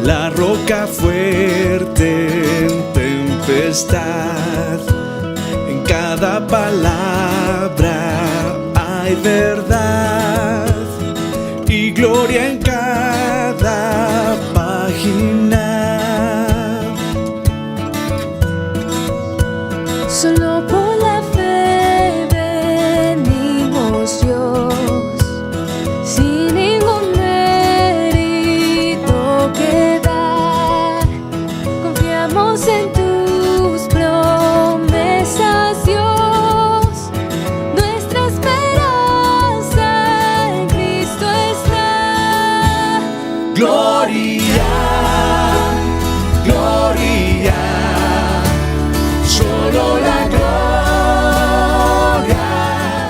la roca fuerte en tempestad. En cada palabra hay verdad y gloria en cada página. Solo por la fe venimos, Dios, sin ningún mérito que dar. Confiamos en tus promesas, Dios. Nuestra esperanza en Cristo está. Gloria, gloria, solo la gloria.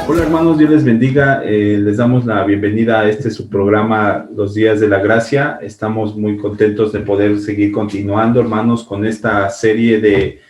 Hola hermanos, Dios les bendiga. Les damos la bienvenida a su programa Los Días de la Gracia. Estamos muy contentos de poder seguir continuando, hermanos, con esta serie de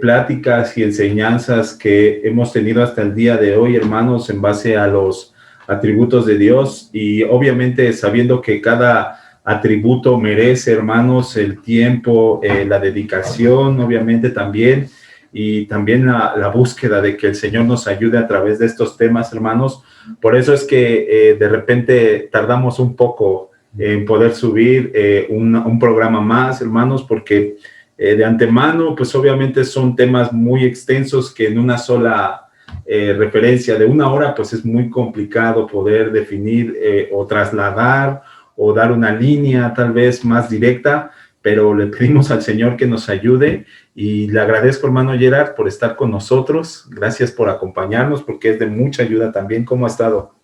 pláticas y enseñanzas que hemos tenido hasta el día de hoy, hermanos, en base a los atributos de Dios y obviamente sabiendo que cada atributo merece, hermanos, el tiempo, la dedicación, obviamente también, y también la búsqueda de que el Señor nos ayude a través de estos temas, hermanos. Por eso es que de repente tardamos un poco en poder subir un programa más, hermanos, porque de antemano, pues obviamente son temas muy extensos que en una sola referencia de una hora, pues es muy complicado poder definir o trasladar o dar una línea tal vez más directa, pero le pedimos al Señor que nos ayude y le agradezco, hermano Gerard, por estar con nosotros. Gracias por acompañarnos porque es de mucha ayuda también. ¿Cómo ha estado?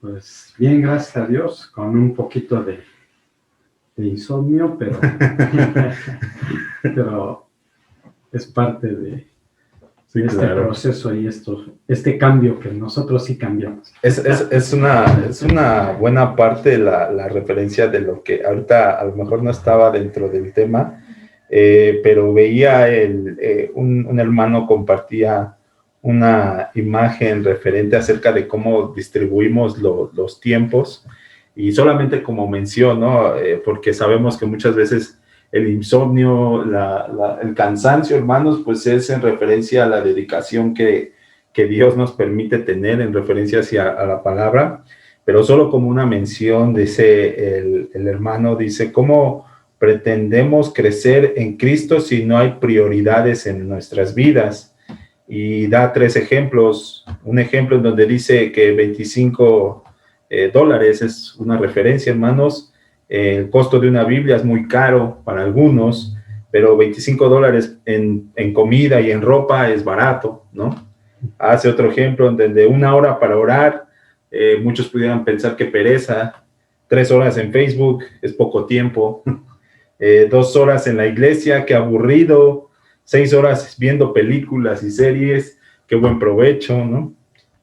Pues bien, gracias a Dios, con un poquito de insomnio, pero es parte de este proceso y este cambio que nosotros sí cambiamos. Es una buena parte la referencia de lo que ahorita a lo mejor no estaba dentro del tema, pero veía un hermano compartía una imagen referente acerca de cómo distribuimos los tiempos y solamente como mención, ¿no? Porque sabemos que muchas veces el insomnio, el cansancio, hermanos, pues es en referencia a la dedicación que Dios nos permite tener, en referencia a la palabra, pero solo como una mención, dice el hermano, dice, ¿cómo pretendemos crecer en Cristo si no hay prioridades en nuestras vidas? Y da 3 ejemplos, un ejemplo en donde dice que $25 es una referencia, hermanos. El costo de una Biblia es muy caro para algunos, pero $25 en comida y en ropa es barato, ¿no? Hace otro ejemplo donde 1 hora para orar, muchos pudieran pensar que pereza, 3 horas en Facebook es poco tiempo, 2 horas en la iglesia, qué aburrido, 6 horas viendo películas y series, qué buen provecho, ¿no?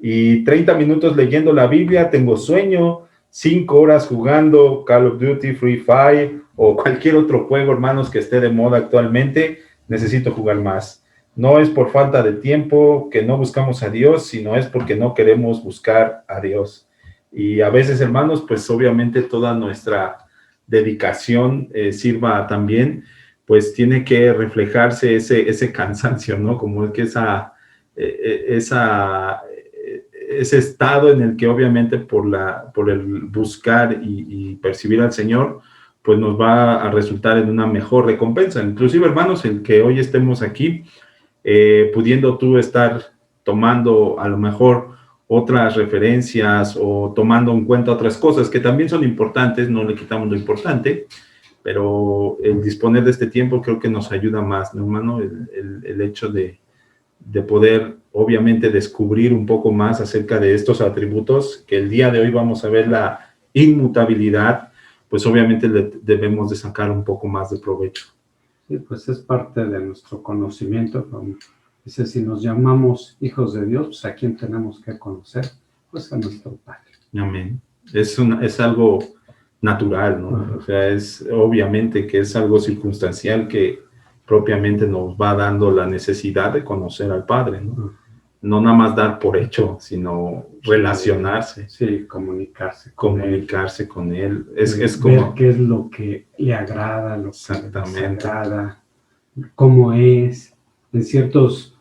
Y 30 minutos leyendo la Biblia, tengo sueño. 5 horas jugando Call of Duty, Free Fire o cualquier otro juego, hermanos, que esté de moda actualmente, necesito jugar más. No es por falta de tiempo que no buscamos a Dios, sino es porque no queremos buscar a Dios. Y a veces, hermanos, pues obviamente toda nuestra dedicación sirva también, pues tiene que reflejarse ese cansancio, ¿no? Como es que ese estado en el que obviamente por el buscar y percibir al Señor, pues nos va a resultar en una mejor recompensa. Inclusive, hermanos, el que hoy estemos aquí, pudiendo tú estar tomando a lo mejor otras referencias o tomando en cuenta otras cosas que también son importantes, no le quitamos lo importante, pero el disponer de este tiempo creo que nos ayuda más, ¿no, hermano? El hecho de poder, obviamente, descubrir un poco más acerca de estos atributos, que el día de hoy vamos a ver la inmutabilidad, pues obviamente le debemos de sacar un poco más de provecho. Sí, pues es parte de nuestro conocimiento. Como dice, si nos llamamos hijos de Dios, pues ¿a quién tenemos que conocer? Pues a nuestro Padre. Amén. Es algo natural, ¿no? Uh-huh. O sea, es obviamente que es algo circunstancial que propiamente nos va dando la necesidad de conocer al Padre, ¿no? no nada más dar por hecho, sino relacionarse, Sí, comunicarse con él. Es ver como... qué es lo que le agrada, lo que le Exactamente. desagrada, cómo es, en ciertos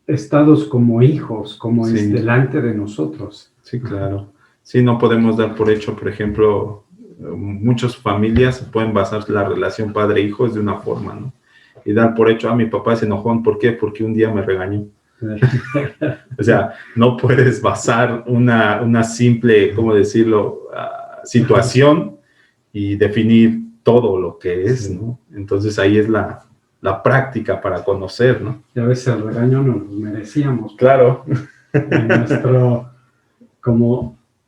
estados como hijos, como Sí. es delante de nosotros. Sí, claro. Sí, no podemos dar por hecho, por ejemplo, muchas familias pueden basar la relación padre-hijo de una forma, ¿no? Y dar por hecho, mi papá es enojón, ¿por qué? Porque un día me regañó. O sea, no puedes basar una simple, ¿cómo decirlo?, situación y definir todo lo que es, Sí. ¿no? Entonces ahí es la práctica para conocer, ¿no? Y a veces el regaño no lo merecíamos. Claro.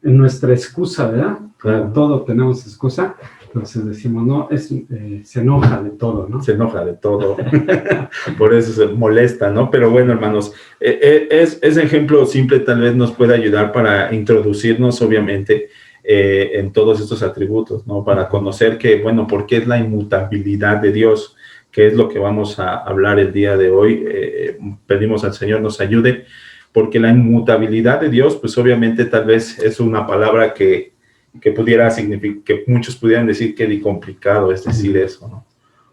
En nuestra excusa, ¿verdad? Claro. Como todo tenemos excusa, entonces decimos, no, se enoja de todo, ¿no? Se enoja de todo. Por eso se molesta, ¿no? Pero bueno, hermanos, ese ejemplo simple tal vez nos puede ayudar para introducirnos, obviamente, en todos estos atributos, ¿no? Para conocer que, bueno, ¿por qué es la inmutabilidad de Dios? Que es lo que vamos a hablar el día de hoy. Pedimos al Señor nos ayude, porque la inmutabilidad de Dios, pues obviamente tal vez es una palabra que pudiera significar, que muchos pudieran decir que complicado es decir eso, ¿no?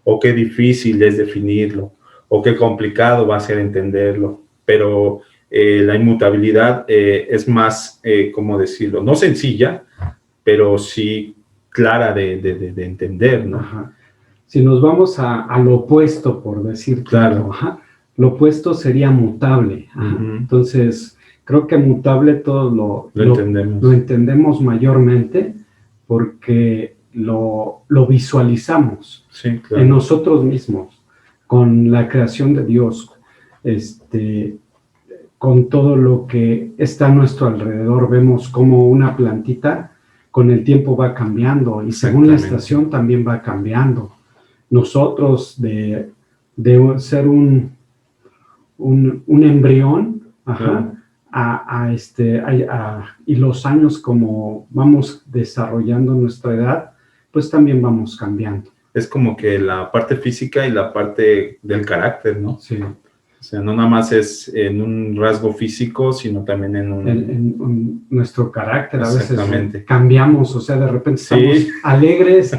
O qué difícil es definirlo, o qué complicado va a ser entenderlo, pero la inmutabilidad es más, ¿cómo decirlo? No sencilla, pero sí clara de entender, ¿no? Ajá. Si nos vamos a lo opuesto, por decir Claro. Lo opuesto sería mutable. Uh-huh. Entonces, creo que mutable todos lo entendemos mayormente porque lo visualizamos, sí, claro, en nosotros mismos, con la creación de Dios, con todo lo que está a nuestro alrededor. Vemos como una plantita con el tiempo va cambiando y según la estación también va cambiando. Nosotros de ser un embrión, y los años como vamos desarrollando nuestra edad, pues también vamos cambiando. Es como que la parte física y la parte del carácter, ¿no? Sí. O sea, no nada más es en un rasgo físico, sino también en nuestro carácter. A Exactamente. veces cambiamos, o sea, de repente estamos alegres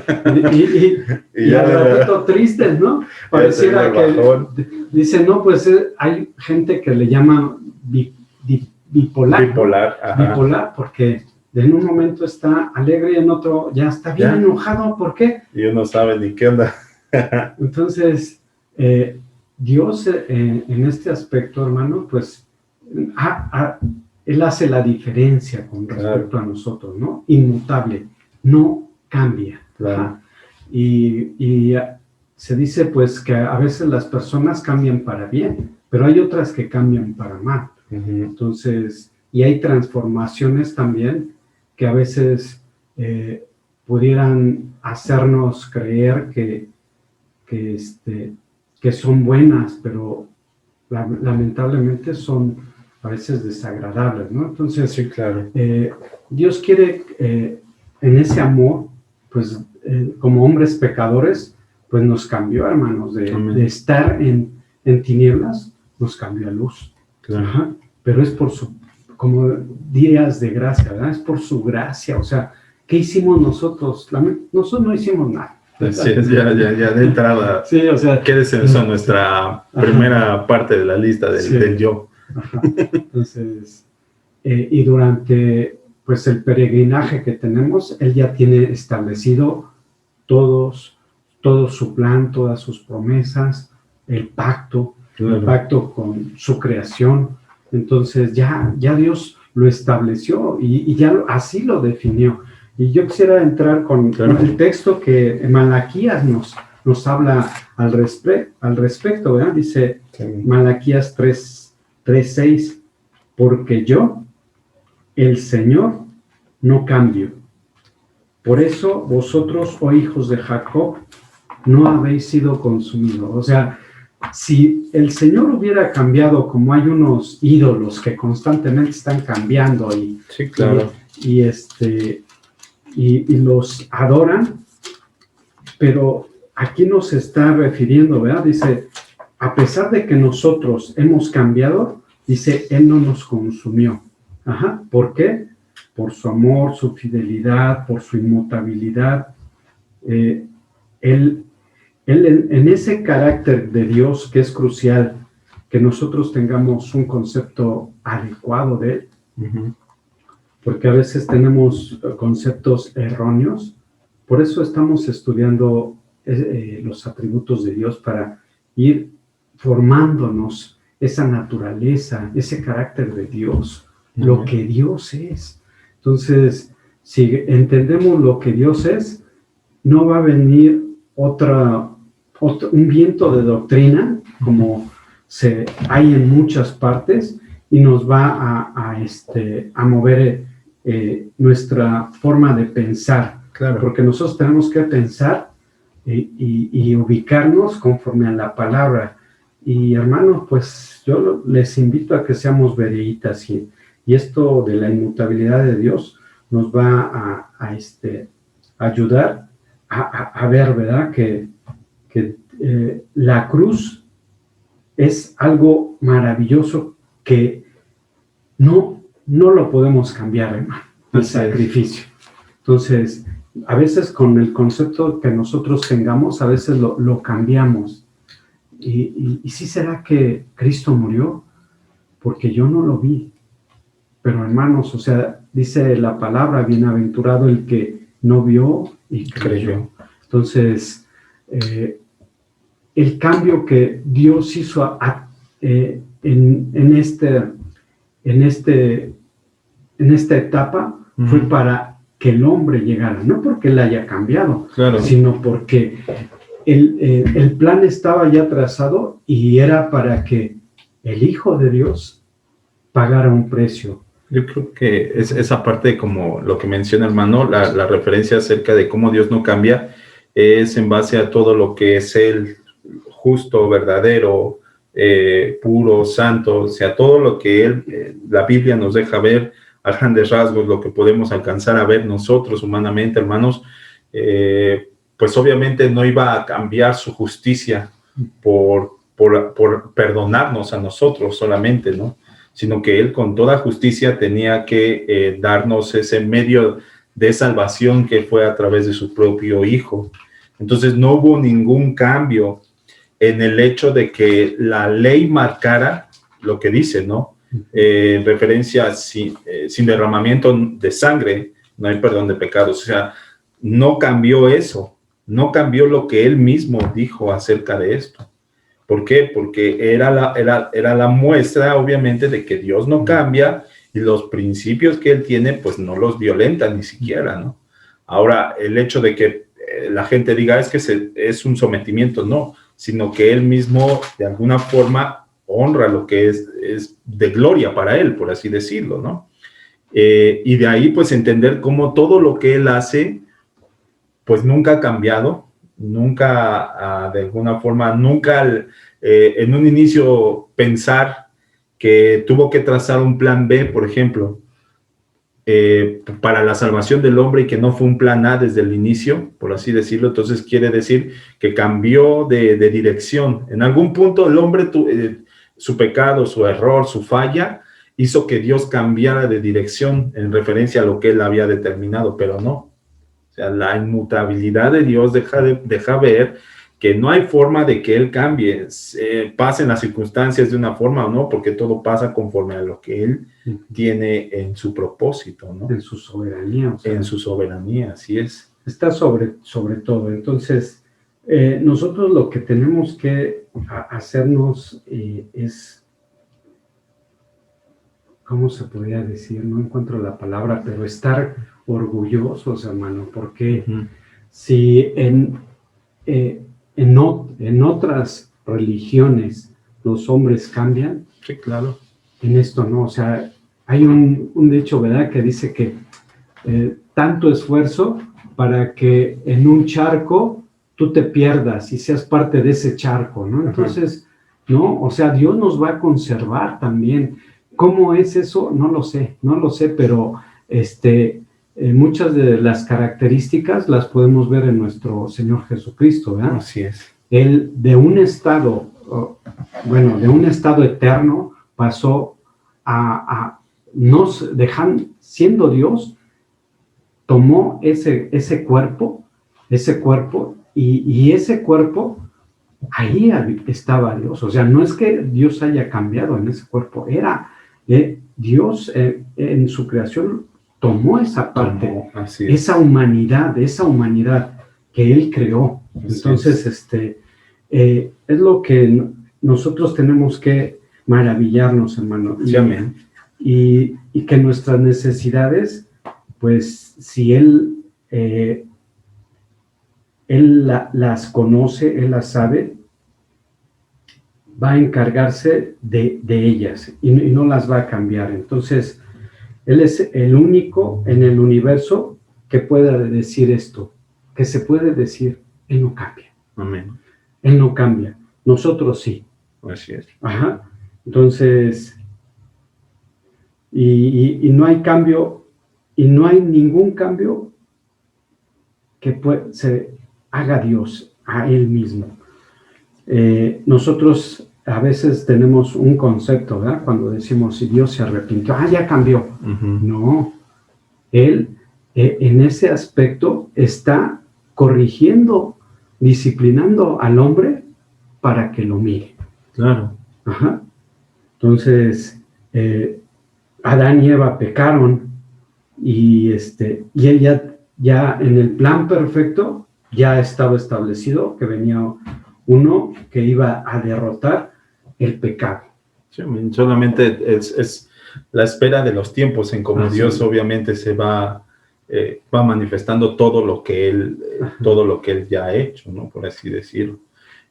y al ratito tristes, ¿no? Pareciera que dicen, no, pues hay gente que le llama bipolar. Bipolar, porque en un momento está alegre y en otro ya está bien enojado. ¿Por qué? Y uno sabe ni qué onda. Entonces, Dios en este aspecto, hermano, pues Él hace la diferencia con respecto a nosotros, ¿no? Inmutable, no cambia. Claro. Y se dice pues que a veces las personas cambian para bien, pero hay otras que cambian para mal. Uh-huh. Entonces, y hay transformaciones también que a veces pudieran hacernos creer que son buenas, pero lamentablemente son a veces desagradables, ¿no? Entonces, sí, claro. Dios quiere, en ese amor, pues, como hombres pecadores, pues nos cambió, hermanos, de estar en tinieblas, nos cambió a luz. Claro. Ajá. Pero es por como días de gracia, ¿verdad? Es por su gracia. O sea, ¿qué hicimos nosotros? Nosotros no hicimos nada. Sí, ya de entrada. Sí, o sea, quédese eso en nuestra primera parte de la lista del yo. Ajá. Entonces, y durante pues el peregrinaje que tenemos, Él ya tiene establecido todo su plan, todas sus promesas, el pacto con su creación. Entonces ya Dios lo estableció y ya así lo definió. Y yo quisiera entrar con el texto que Malaquías nos habla al respecto, ¿verdad? Dice Malaquías 3:6, porque yo, el Señor, no cambio. Por eso vosotros, oh hijos de Jacob, no habéis sido consumidos. O sea, si el Señor hubiera cambiado, como hay unos ídolos que constantemente están cambiando y los adoran, pero aquí nos está refiriendo, ¿verdad? Dice, a pesar de que nosotros hemos cambiado, dice, Él no nos consumió. Ajá. ¿Por qué? Por su amor, su fidelidad, por su inmutabilidad. Él en ese carácter de Dios que es crucial, que nosotros tengamos un concepto adecuado de Él, porque a veces tenemos conceptos erróneos. Por eso estamos estudiando los atributos de Dios, para ir formándonos esa naturaleza, ese carácter de Dios, lo que Dios es. Entonces, si entendemos lo que Dios es, no va a venir un viento de doctrina, como hay en muchas partes, y nos va a mover nuestra forma de pensar. Claro. Porque nosotros tenemos que pensar y ubicarnos conforme a la palabra. Y hermanos, pues yo les invito a que seamos vereitas, y esto de la inmutabilidad de Dios nos va a ayudar a ver, ¿verdad? Que la cruz es algo maravilloso que no lo podemos cambiar, hermano, el sacrificio. Entonces, a veces con el concepto que nosotros tengamos, a veces lo cambiamos. ¿Y sí será que Cristo murió? Porque yo no lo vi. Pero hermanos, o sea, dice la palabra, bienaventurado el que no vio y creyó. Entonces, el cambio que Dios hizo en esta etapa fue para que el hombre llegara, no porque él haya cambiado, claro, sino porque el plan estaba ya trazado, y era para que el Hijo de Dios pagara un precio. Yo creo que esa parte, como lo que menciona hermano, la referencia acerca de cómo Dios no cambia, es en base a todo lo que es Él, justo, verdadero, puro, santo, o sea, todo lo que Él, la Biblia nos deja ver a grandes rasgos, lo que podemos alcanzar a ver nosotros humanamente, hermanos, pues obviamente no iba a cambiar su justicia por perdonarnos a nosotros solamente, ¿no? Sino que Él con toda justicia tenía que darnos ese medio de salvación que fue a través de su propio Hijo. Entonces no hubo ningún cambio en el hecho de que la ley marcara lo que dice, ¿no? En referencia a sin derramamiento de sangre no hay perdón de pecados. O sea, no cambió eso, no cambió lo que Él mismo dijo acerca de esto. ¿Por qué? Porque era la muestra, obviamente, de que Dios no cambia, y los principios que Él tiene, pues no los violenta ni siquiera, ¿no? Ahora, el hecho de que la gente diga es que es un sometimiento, no, sino que Él mismo, de alguna forma, honra lo que es de gloria para Él, por así decirlo, ¿no? Y de ahí, pues, entender cómo todo lo que Él hace, pues nunca ha cambiado, nunca, de alguna forma, nunca en un inicio pensar que tuvo que trazar un plan B, por ejemplo, para la salvación del hombre, y que no fue un plan A desde el inicio, por así decirlo. Entonces quiere decir que cambió de dirección. En algún punto el hombre, su pecado, su error, su falla, hizo que Dios cambiara de dirección en referencia a lo que Él había determinado, pero no. O sea, la inmutabilidad de Dios deja ver que no hay forma de que Él cambie, pasen las circunstancias de una forma o no, porque todo pasa conforme a lo que Él tiene en su propósito, ¿no? En su soberanía. O sea, en su soberanía, así es. Está sobre todo. Entonces, nosotros lo que tenemos que hacernos es, ¿cómo se podría decir? No encuentro la palabra, pero estar orgullosos, hermano, porque si en otras religiones los hombres cambian, Sí, claro. en esto no. O sea, hay un dicho, ¿verdad?, que dice que tanto esfuerzo para que en un charco tú te pierdas y seas parte de ese charco, ¿no? Entonces, ¿no? O sea, Dios nos va a conservar también. ¿Cómo es eso? No lo sé, pero muchas de las características las podemos ver en nuestro Señor Jesucristo, ¿verdad? Así es. Él, de un estado de un estado eterno pasó a no dejan, siendo Dios, tomó ese cuerpo y ese cuerpo, ahí estaba Dios. O sea, no es que Dios haya cambiado en ese cuerpo, era Dios en su creación tomó esa parte, esa humanidad que Él creó. Entonces, es lo que nosotros tenemos que maravillarnos, hermano. Sí, amén. Y que nuestras necesidades, pues, si Él las conoce, Él las sabe, va a encargarse de ellas y no las va a cambiar. Entonces, Él es el único en el universo que pueda decir esto, que se puede decir, Él no cambia. Amén. Él no cambia. Nosotros sí. Así es. Ajá. Entonces, y no hay cambio, y no hay ningún cambio que se haga Dios a Él mismo. Nosotros a veces tenemos un concepto, ¿verdad? Cuando decimos, si Dios se arrepintió, ya cambió. Uh-huh. No, Él en ese aspecto está corrigiendo, disciplinando al hombre para que lo mire. Claro. Ajá. Entonces, Adán y Eva pecaron y él ya en el plan perfecto ya estaba establecido que venía uno que iba a derrotar el pecado. Sí, solamente es la espera de los tiempos en cómo Dios obviamente se va manifestando todo lo que él ya ha hecho, ¿no? Por así decirlo.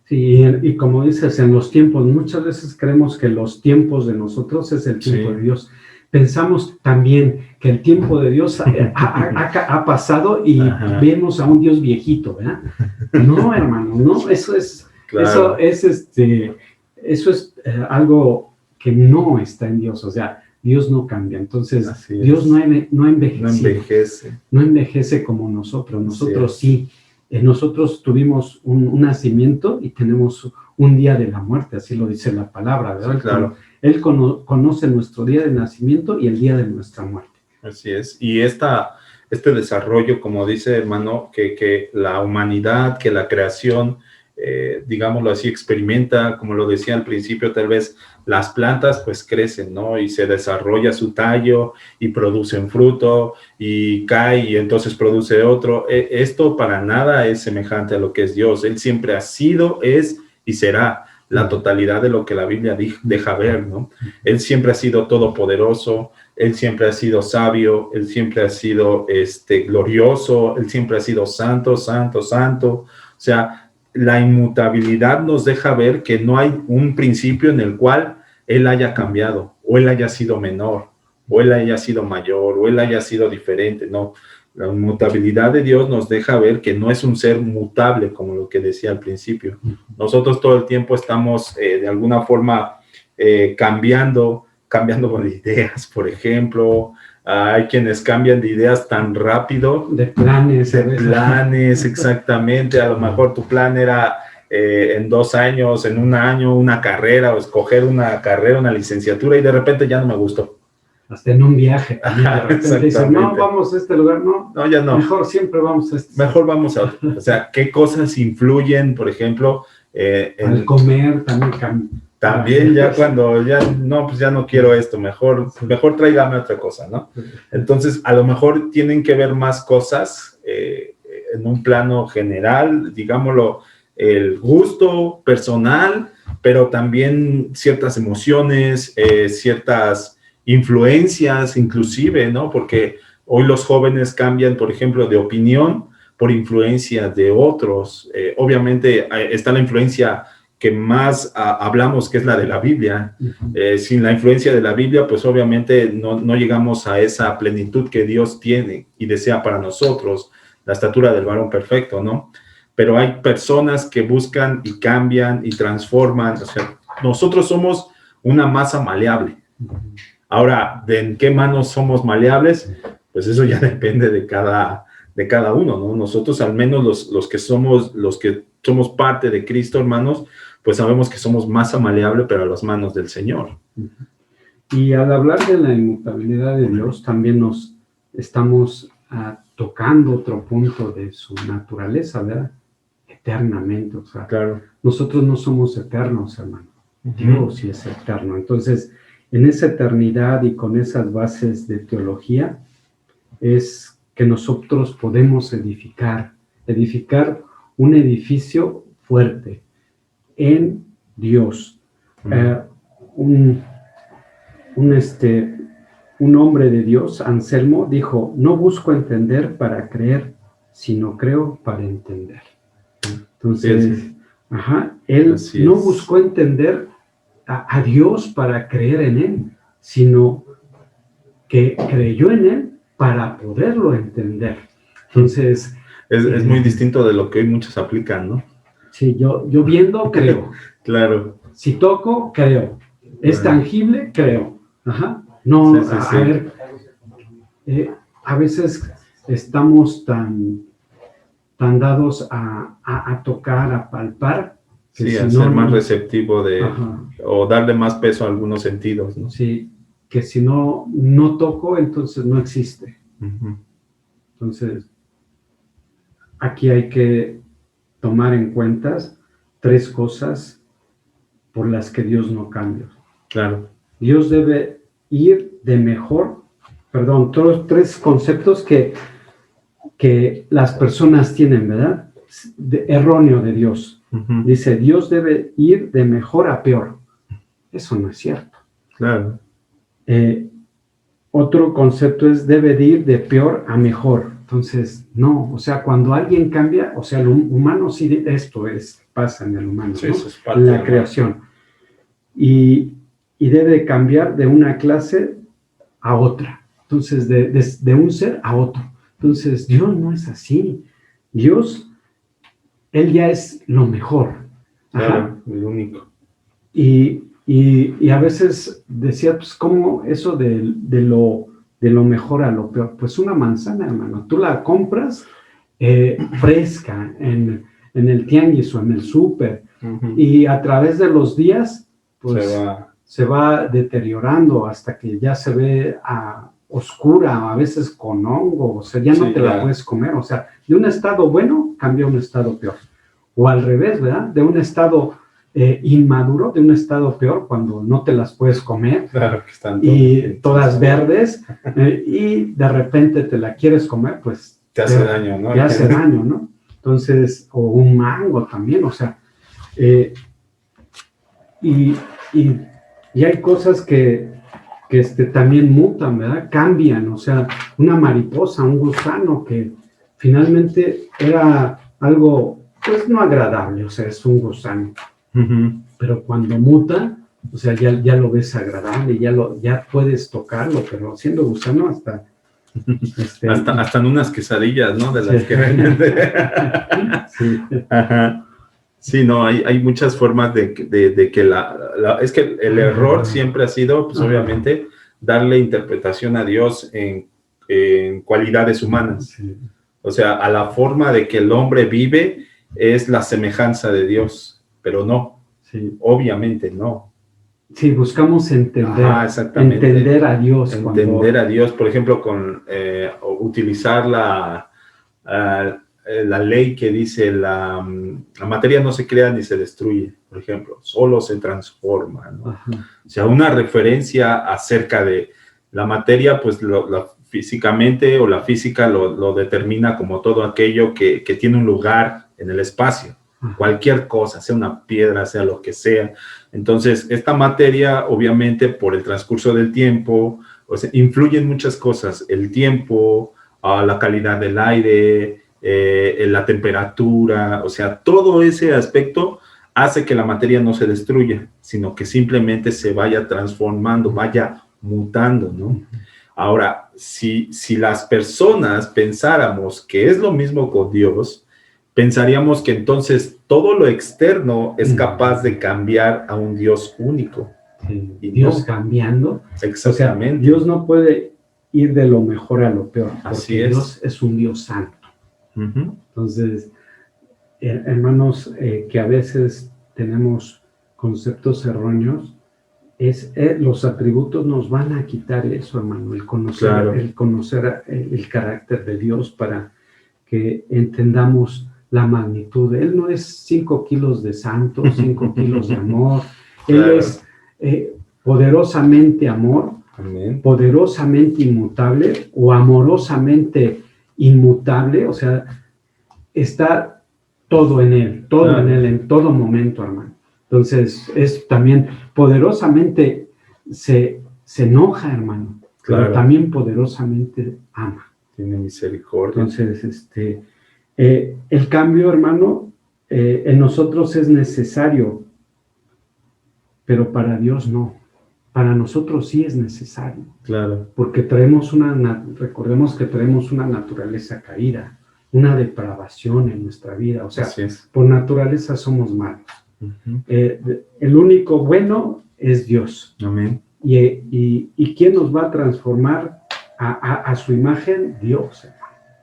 Sí, y como dices, en los tiempos, muchas veces creemos que los tiempos de nosotros es el tiempo de Dios. Pensamos también que el tiempo de Dios ha pasado y vemos a un Dios viejito, ¿verdad? No, hermano, no, eso es algo que no está en Dios, o sea, Dios no cambia. Entonces, Dios no envejece. No envejece como nosotros sí. Nosotros tuvimos un nacimiento y tenemos un día de la muerte, así lo dice la palabra, ¿verdad? Sí, claro. Él conoce nuestro día de nacimiento y el día de nuestra muerte. Así es. Y este desarrollo, como dice hermano, que la humanidad, que la creación, digámoslo así, experimenta, como lo decía al principio, tal vez las plantas pues crecen, ¿no? Y se desarrolla su tallo y producen fruto y cae y entonces produce otro. Esto para nada es semejante a lo que es Dios. Él siempre ha sido, es y será la totalidad de lo que la Biblia deja ver, ¿no? Él siempre ha sido todopoderoso, Él siempre ha sido sabio, Él siempre ha sido glorioso, Él siempre ha sido santo, santo, santo. O sea, la inmutabilidad nos deja ver que no hay un principio en el cual Él haya cambiado, o Él haya sido menor, o Él haya sido mayor, o Él haya sido diferente. No, la inmutabilidad de Dios nos deja ver que no es un ser mutable, como lo que decía al principio. Nosotros todo el tiempo estamos de alguna forma cambiando de ideas, por ejemplo. Hay quienes cambian de ideas tan rápido. De planes, exactamente. A lo mejor tu plan era en 2 años, en 1 año, una carrera, o escoger una carrera, una licenciatura, y de repente ya no me gustó. Hasta en un viaje. De repente dicen, no, vamos a este lugar, no, ya no. Mejor siempre vamos a este. Mejor vamos a otro. O sea, ¿qué cosas influyen, por ejemplo? Al comer también cambia. También ya cuando ya no quiero esto, mejor tráigame otra cosa, ¿no? Entonces, a lo mejor tienen que ver más cosas en un plano general, digámoslo, el gusto personal, pero también ciertas emociones, ciertas influencias inclusive, ¿no? Porque hoy los jóvenes cambian, por ejemplo, de opinión por influencia de otros. Obviamente está la influencia que más hablamos, que es la de la Biblia. Sin la influencia de la Biblia, pues obviamente no llegamos a esa plenitud que Dios tiene y desea para nosotros, la estatura del varón perfecto, ¿no? Pero hay personas que buscan y cambian y transforman. O sea, nosotros somos una masa maleable. Ahora, ¿de en qué manos somos maleables? Pues eso ya depende de cada uno, ¿no? Nosotros, al menos los que somos parte de Cristo, hermanos, pues sabemos que somos masa maleable, pero a las manos del Señor. Y al hablar de la inmutabilidad de Dios, también nos estamos tocando otro punto de su naturaleza, ¿verdad? Eternamente, o sea, Claro. nosotros no somos eternos, hermano. Dios sí es eterno. Entonces, en esa eternidad y con esas bases de teología, es que nosotros podemos edificar un edificio fuerte en Dios. Un hombre de Dios, Anselmo, dijo: no busco entender para creer, sino creo para entender. Entonces, Sí. él Así no es. buscó entender a Dios para creer en él, sino que creyó en él para poderlo entender. Entonces, Es muy distinto de lo que hoy muchos aplican, ¿no? sí, yo viendo, creo. Claro. Si toco, creo. Es Bueno. tangible, creo. No, Sí, sí, sí. a ver, a veces estamos tan dados a tocar, a palpar, que Sí, si a no, ser más receptivo Ajá. o darle más peso a algunos sentidos, ¿no? Sí, que si no toco, entonces no existe. Ujú. Entonces, aquí hay que tomar en cuenta 3 cosas por las que Dios no cambia. Claro. Dios debe ir de mejor, 3 conceptos que las personas tienen, ¿verdad? Erróneo de Dios. Ujú. Dice, Dios debe ir de mejor a peor. Eso no es cierto. Claro. Otro concepto es, debe de ir de peor a mejor. Entonces, no, o sea, cuando alguien cambia, o sea, el humano sí, pasa en el humano, Sí, ¿no? eso es parte En de la la creación. Y debe cambiar de una clase a otra. Entonces, de un ser a otro. Entonces, Dios no es así. Dios, Él ya es lo mejor. Claro, el único. Y a veces decía, pues, ¿cómo eso de lo mejor a lo peor? Pues una manzana, hermano. Tú la compras fresca en el tianguis o en el súper. Ujú. Y a través de los días, pues Se se va deteriorando hasta que ya se ve oscura, a veces con hongo, o sea, ya no Sí, te la ya. puedes comer. O sea, de un estado bueno cambia a un estado peor. O al revés, ¿verdad? De un estado inmaduro, de un estado peor, cuando no te las puedes comer. Claro que están Y todas verdes, y de repente te la quieres comer, pues Te hace daño, ¿no? Te hace daño, ¿no? Entonces, o un mango también, o sea, y hay cosas que también mutan, ¿verdad? Cambian, o sea, una mariposa, un gusano que finalmente era algo, pues no agradable, o sea, es un gusano. Ujú. Pero cuando muta, o sea, ya lo ves agradable, ya puedes tocarlo, pero siendo gusano hasta Hasta en unas quesadillas, ¿no? De las Sí. que venden. Sí. Ajá. Sí, no, hay muchas formas de que es que el error siempre ha sido, pues Ajá. obviamente, darle interpretación a Dios en cualidades humanas. Sí. O sea, a la forma de que el hombre vive es la semejanza de Dios, pero no, Sí. obviamente no. Sí, buscamos entender, Ajá, exactamente. entender a Dios. Entender a Dios, por ejemplo, con utilizar la ley que dice la materia no se crea ni se destruye, por ejemplo, solo se transforma, ¿no? Ajá. O sea, una referencia acerca de la materia, pues físicamente o la física lo determina como todo aquello que tiene un lugar en el espacio. Ajá. Cualquier cosa, sea una piedra, sea lo que sea. Entonces, esta materia, obviamente, por el transcurso del tiempo, o sea, influyen muchas cosas. El tiempo, la calidad del aire, la temperatura, o sea, todo ese aspecto hace que la materia no se destruya, sino que simplemente se vaya transformando, vaya mutando, ¿no? Ahora, si las personas pensáramos que es lo mismo con Dios, pensaríamos que entonces todo lo externo es capaz de cambiar a un Dios único. Sí. Y Dios no. cambiando. Exactamente. O sea, Dios no puede ir de lo mejor a lo peor, porque Así es. Dios es un Dios santo. Uh-huh. Entonces, hermanos, que a veces tenemos conceptos erróneos, los atributos nos van a quitar eso, hermano, el conocer el carácter de Dios para que entendamos la magnitud. Él no es 5 kilos de santo, 5 kilos de amor. Él es poderosamente amor, Amén. poderosamente inmutable o amorosamente inmutable, o sea, está todo en él, todo en él, en todo momento, hermano. Entonces, es también poderosamente se enoja, hermano, pero también poderosamente ama. Tiene misericordia. Entonces, el cambio, hermano, en nosotros es necesario, pero para Dios no. Para nosotros sí es necesario. Claro. Porque recordemos que traemos una naturaleza caída, una depravación en nuestra vida. O sea, por naturaleza somos malos. Uh-huh. El único bueno es Dios. Amén. ¿Y quién nos va a transformar a su imagen? Dios.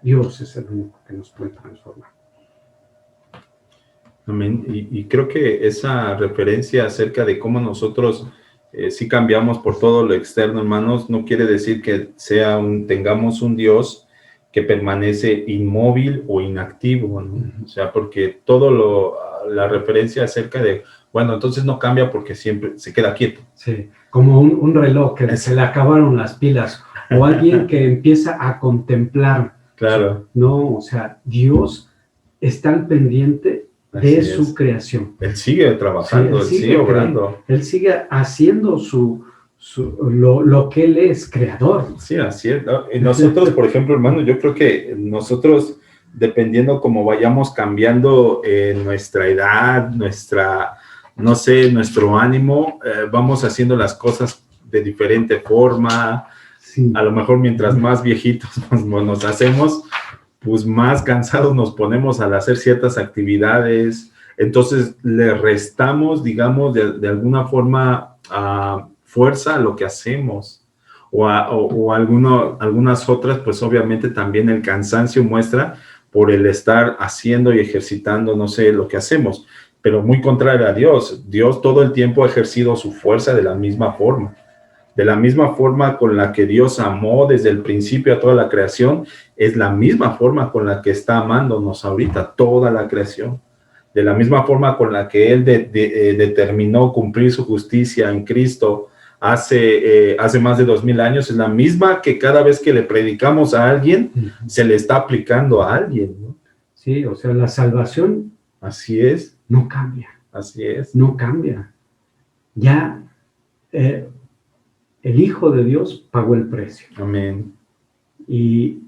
Dios es el único que nos puede transformar. Amén. Y creo que esa referencia acerca de cómo nosotros si cambiamos por todo lo externo, hermanos, no quiere decir que tengamos un Dios que permanece inmóvil o inactivo, ¿no? O sea, porque la referencia acerca de, bueno, entonces no cambia porque siempre se queda quieto. Sí, como un reloj que se le acabaron las pilas, o alguien que empieza a contemplar. Claro. No, o sea, Dios está al pendiente de su creación. Él sigue trabajando, sí, él sigue obrando. Él sigue haciendo lo que Él es, creador. Sí, así es, ¿no? Y nosotros, por ejemplo, hermano, yo creo que nosotros, dependiendo cómo vayamos cambiando nuestra edad, nuestro ánimo, vamos haciendo las cosas de diferente forma. Sí. A lo mejor mientras más viejitos nos hacemos, pues más cansados nos ponemos al hacer ciertas actividades, entonces le restamos, digamos, de alguna forma fuerza a lo que hacemos, o algunas otras, pues obviamente también el cansancio muestra por el estar haciendo y ejercitando, no sé, lo que hacemos, pero muy contrario a Dios. Dios todo el tiempo ha ejercido su fuerza de la misma forma. De la misma forma con la que Dios amó desde el principio a toda la creación, es la misma forma con la que está amándonos ahorita toda la creación. De la misma forma con la que Él determinó cumplir su justicia en Cristo hace más de 2000 años, es la misma que cada vez que le predicamos a alguien, se le está aplicando a alguien, ¿no? Sí, o sea, la salvación. Así es. No cambia. Así es. No cambia. Ya... el Hijo de Dios pagó el precio. Amén. Y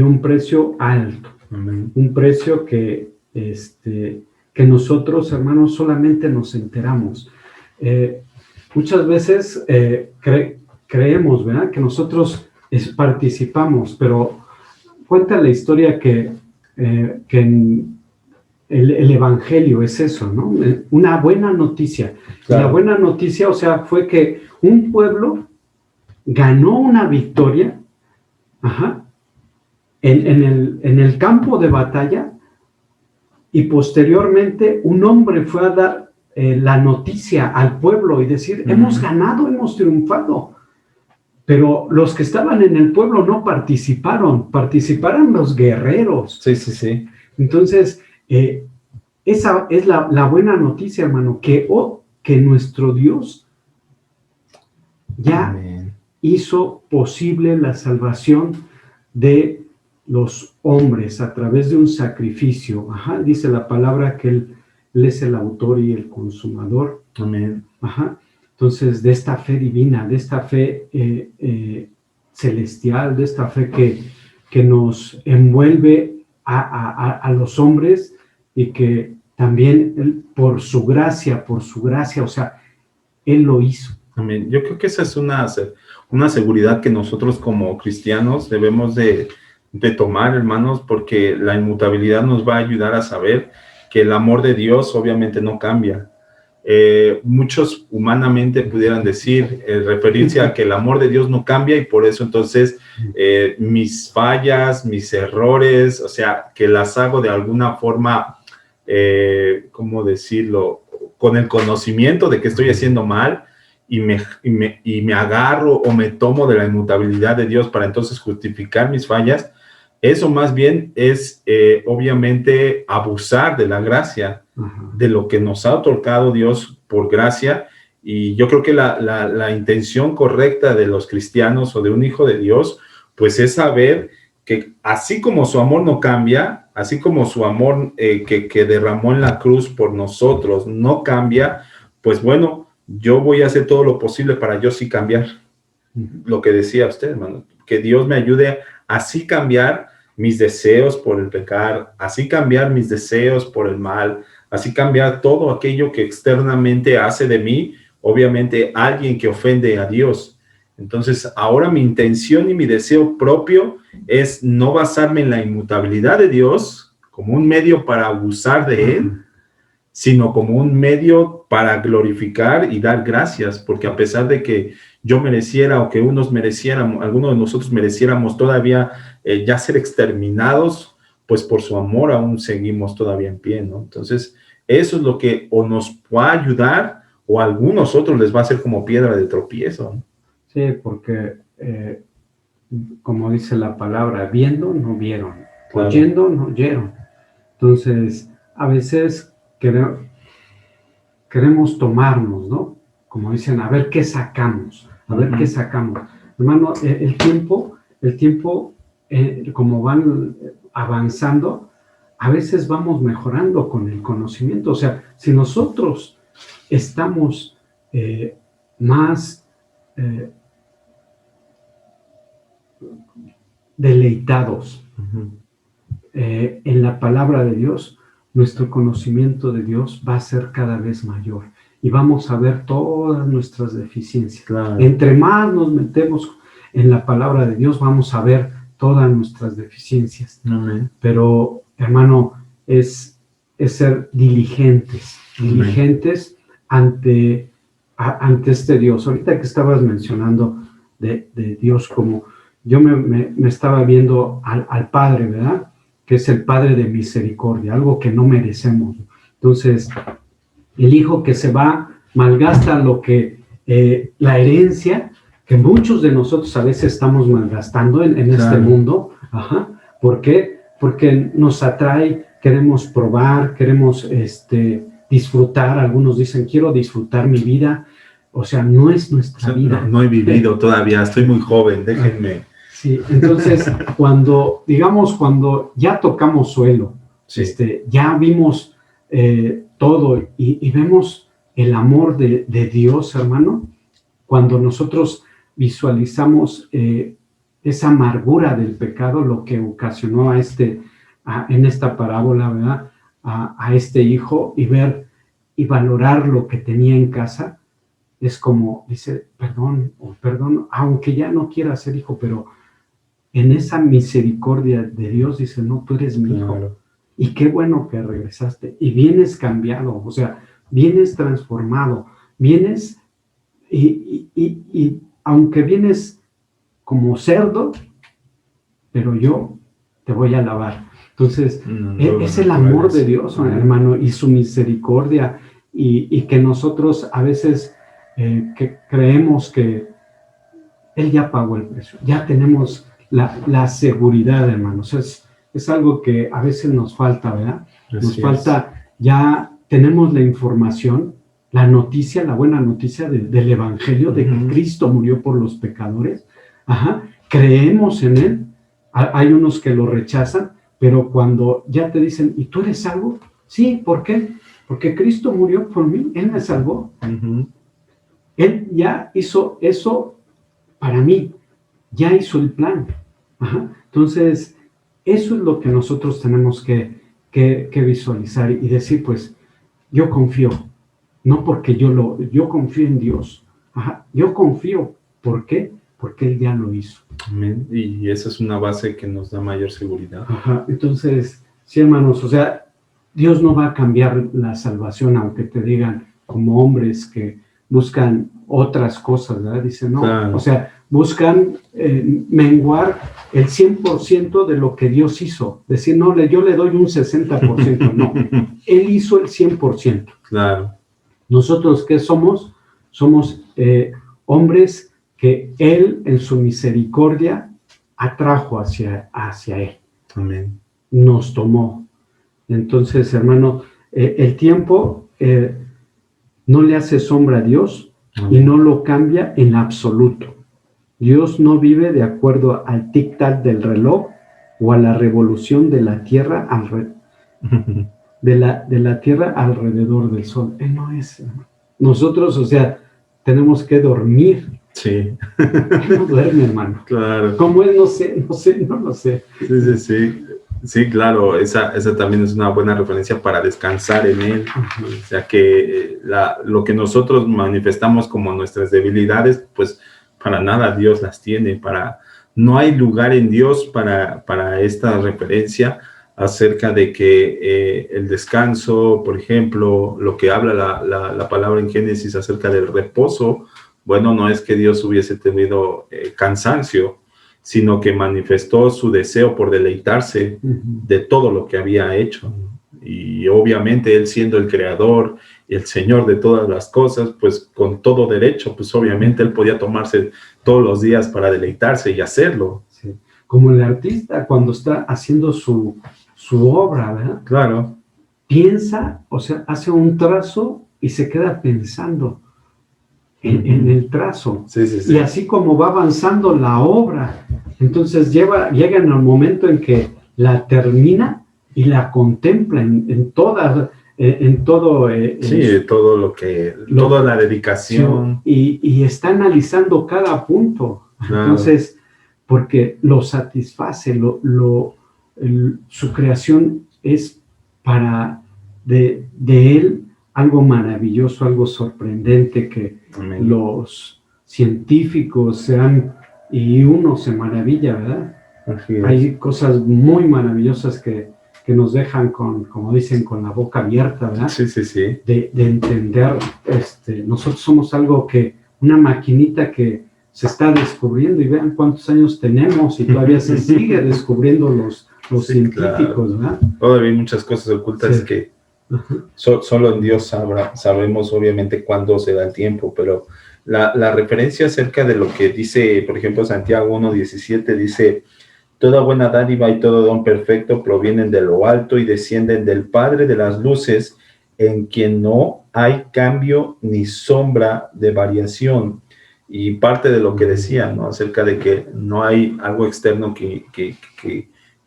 un precio alto. Amén. Un precio que nosotros, hermanos, solamente nos enteramos. Muchas veces creemos, ¿verdad?, que nosotros participamos, pero cuenta la historia que en el Evangelio es eso, ¿no? Una buena noticia. Claro. La buena noticia, o sea, fue que un pueblo ganó una victoria en el campo de batalla, y posteriormente un hombre fue a dar la noticia al pueblo y decir, hemos ganado, hemos triunfado. Pero los que estaban en el pueblo no participaron los guerreros. Sí, sí, sí. Entonces, esa es la buena noticia, hermano, que nuestro Dios ya Amén. Hizo posible la salvación de los hombres a través de un sacrificio. Dice la palabra que Él es el autor y el consumador. Amén. Entonces, de esta fe divina, de esta fe celestial, de esta fe que nos envuelve a los hombres, y que también Él, por su gracia, o sea, Él lo hizo. Amén. Yo creo que esa es una seguridad que nosotros como cristianos debemos de tomar, hermanos, porque la inmutabilidad nos va a ayudar a saber que el amor de Dios obviamente no cambia. Muchos humanamente pudieran decir, referirse a que el amor de Dios no cambia, y por eso entonces mis fallas, mis errores, o sea, que las hago de alguna forma, ¿cómo decirlo?, con el conocimiento de que estoy haciendo mal y me agarro o me tomo de la inmutabilidad de Dios para entonces justificar mis fallas, eso más bien es obviamente abusar de la gracia, de lo que nos ha otorgado Dios por gracia. Y yo creo que la intención correcta de los cristianos o de un hijo de Dios, pues es saber que así como su amor no cambia, así como su amor que derramó en la cruz por nosotros no cambia, pues bueno, yo voy a hacer todo lo posible para yo sí cambiar. Lo que decía usted, hermano, que Dios me ayude a así cambiar mis deseos por el pecar, así cambiar mis deseos por el mal, así cambiar todo aquello que externamente hace de mí, obviamente, alguien que ofende a Dios. Entonces, ahora mi intención y mi deseo propio es no basarme en la inmutabilidad de Dios como un medio para abusar de Él, sino como un medio para glorificar y dar gracias, porque a pesar de que yo mereciera o que unos mereciéramos, algunos de nosotros mereciéramos todavía ya ser exterminados, pues por su amor aún seguimos todavía en pie, ¿no? Entonces, eso es lo que o nos va a ayudar o a algunos otros les va a ser como piedra de tropiezo, ¿no? Sí, porque como dice la palabra, viendo no vieron, claro. Oyendo no oyeron. Entonces, a veces queremos tomarnos, ¿no? Como dicen, a ver qué sacamos, qué sacamos. Hermano, el tiempo, como van avanzando, a veces vamos mejorando con el conocimiento. O sea, si nosotros estamos más deleitados en la palabra de Dios, nuestro conocimiento de Dios va a ser cada vez mayor y vamos a ver todas nuestras deficiencias. Claro. Entre más nos metemos en la palabra de Dios, vamos a ver todas nuestras deficiencias. Amén. Pero, hermano, es ser diligentes ante este Dios. Ahorita que estabas mencionando de Dios, como yo me estaba viendo al Padre, ¿verdad? Que es el Padre de misericordia, algo que no merecemos. Entonces, el hijo que se va, malgasta lo que, la herencia, que muchos de nosotros a veces estamos malgastando en claro. Este mundo. ¿Por qué? Porque nos atrae, queremos probar, queremos disfrutar. Algunos dicen, quiero disfrutar mi vida. O sea, no es nuestra vida. No he vivido todavía, estoy muy joven, déjenme. Sí, entonces, cuando ya tocamos suelo, sí. Ya vimos todo y vemos el amor de Dios, hermano, cuando nosotros visualizamos esa amargura del pecado, lo que ocasionó en esta parábola, ¿verdad? A este hijo, y ver y valorar lo que tenía en casa, es como, dice, perdón, aunque ya no quiera ser hijo, pero en esa misericordia de Dios dice, no, tú eres mi hijo. Claro. Y qué bueno que regresaste. Y vienes cambiado, o sea, vienes transformado. Vienes y aunque vienes como cerdo, pero yo te voy a alabar. Entonces, es el amor de Dios, hermano, y su misericordia. Y que nosotros a veces que creemos que Él ya pagó el precio. Ya tenemos la seguridad, hermanos. Es algo que a veces nos falta, ¿verdad? Nos falta, ya tenemos la información, la noticia, la buena noticia del Evangelio, de que Cristo murió por los pecadores. Creemos en Él. Hay unos que lo rechazan, pero cuando ya te dicen, ¿y tú eres salvo? Sí, ¿por qué? Porque Cristo murió por mí, Él me salvó. Él ya hizo eso para mí, ya hizo el plan. Entonces, eso es lo que nosotros tenemos que visualizar y decir, pues, yo confío, no porque yo confío en Dios, yo confío, ¿por qué? Porque Él ya lo hizo. Amén. Y esa es una base que nos da mayor seguridad. Entonces, sí, hermanos, o sea, Dios no va a cambiar la salvación, aunque te digan como hombres que buscan otras cosas, ¿verdad? Dicen, no, claro. O sea, buscan menguar el 100% de lo que Dios hizo. Decir, no, yo le doy un 60%. No, Él hizo el 100%. Claro. ¿Nosotros qué somos? Somos hombres que Él en su misericordia atrajo hacia Él. Amén. Nos tomó. Entonces, hermano, el tiempo no le hace sombra a Dios y no lo cambia en absoluto. Dios no vive de acuerdo al tic-tac del reloj o a la revolución de la Tierra de la Tierra alrededor del Sol. Él no es, hermano. Nosotros, o sea, tenemos que dormir. Sí. Él no duerme, hermano. Claro. Como Él, no lo sé. Sí. Sí, claro, esa también es una buena referencia para descansar en Él. O sea que lo que nosotros manifestamos como nuestras debilidades, pues para nada Dios las tiene. No hay lugar en Dios para esta referencia acerca de que el descanso, por ejemplo, lo que habla la palabra en Génesis acerca del reposo, bueno, no es que Dios hubiese tenido cansancio, sino que manifestó su deseo por deleitarse de todo lo que había hecho. Y obviamente Él siendo el creador y el Señor de todas las cosas, pues con todo derecho, pues obviamente Él podía tomarse todos los días para deleitarse y hacerlo. Sí. Como el artista cuando está haciendo su obra, ¿verdad? Claro. Piensa, o sea, hace un trazo y se queda pensando en el trazo. Sí. Y así como va avanzando la obra, entonces llega en el momento en que la termina y la contempla en todo toda la dedicación. Y está analizando cada punto. Claro. Entonces, porque lo satisface, su creación es para de Él algo maravilloso, algo sorprendente que Amén. Los científicos y uno se maravilla, ¿verdad? Hay cosas muy maravillosas que nos dejan como dicen, con la boca abierta, ¿verdad? Sí. De entender, nosotros somos una maquinita que se está descubriendo y vean cuántos años tenemos y todavía se sigue descubriendo los científicos, claro. ¿verdad? Todavía hay muchas cosas ocultas que solo en Dios sabemos obviamente cuándo se da el tiempo, pero la referencia acerca de lo que dice, por ejemplo, Santiago 1:17 dice: toda buena dádiva y todo don perfecto provienen de lo alto y descienden del Padre de las luces, en quien no hay cambio ni sombra de variación. Y parte de lo que decía, ¿no? Acerca de que no hay algo externo que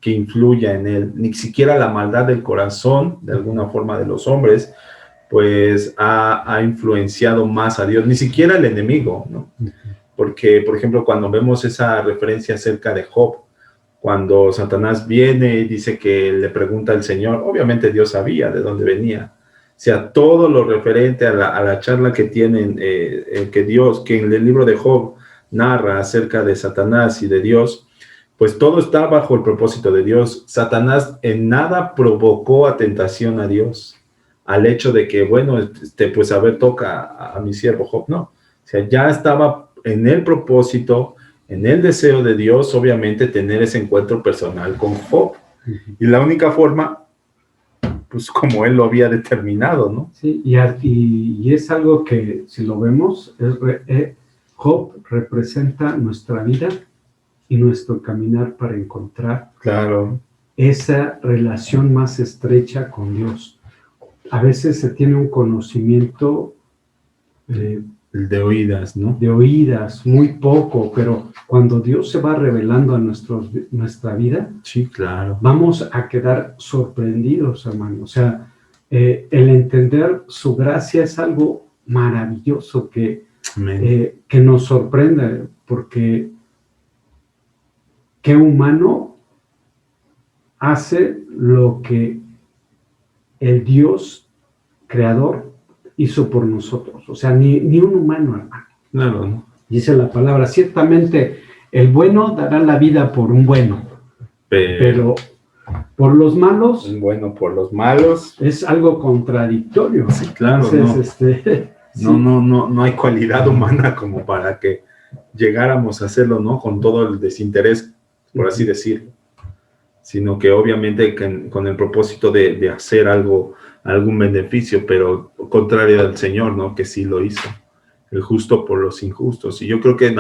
influya en él, ni siquiera la maldad del corazón, de alguna forma, de los hombres, pues ha influenciado más a Dios, ni siquiera el enemigo, ¿no? Porque, por ejemplo, cuando vemos esa referencia acerca de Job, cuando Satanás viene y dice que le pregunta al Señor, obviamente Dios sabía de dónde venía. O sea, todo lo referente a la charla que tienen, que en el libro de Job narra acerca de Satanás y de Dios, pues todo está bajo el propósito de Dios. Satanás en nada provocó a tentación a Dios, al hecho de que, bueno, pues a ver, toca a mi siervo Job. No, o sea, ya estaba en el propósito, en el deseo de Dios, obviamente, tener ese encuentro personal con Job. Y la única forma, pues como él lo había determinado, ¿no? Sí, y es algo que, si lo vemos, Job representa nuestra vida y nuestro caminar para encontrar esa relación más estrecha con Dios. A veces se tiene un conocimiento de oídas, ¿no? De oídas, muy poco, pero cuando Dios se va revelando a nuestra vida, sí, claro, vamos a quedar sorprendidos, hermano. O sea, el entender su gracia es algo maravilloso que nos sorprende, porque ¿qué humano hace lo que el Dios creador hizo por nosotros? O sea, ni un humano, hermano. Claro, ¿no? Dice la palabra, ciertamente el bueno dará la vida por un bueno, pero por los malos... Un bueno por los malos... Es algo contradictorio. Sí, claro, entonces, no hay cualidad humana como para que llegáramos a hacerlo, ¿no? Con todo el desinterés, por así decirlo, sino que obviamente con el propósito de hacer algo algún beneficio, pero contrario al Señor, ¿no? Que sí lo hizo, el justo por los injustos. Y yo creo que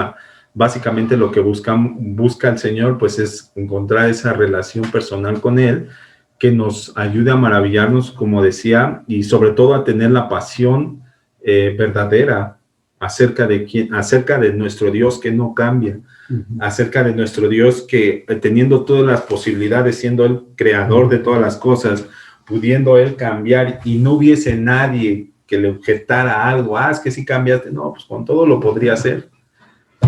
básicamente lo que busca el Señor, pues es encontrar esa relación personal con Él, que nos ayude a maravillarnos, como decía, y sobre todo a tener la pasión verdadera acerca de nuestro Dios que no cambia, acerca de nuestro Dios que, teniendo todas las posibilidades, siendo el creador de todas las cosas, pudiendo Él cambiar y no hubiese nadie que le objetara algo, es que si cambiaste, no, pues con todo lo podría hacer,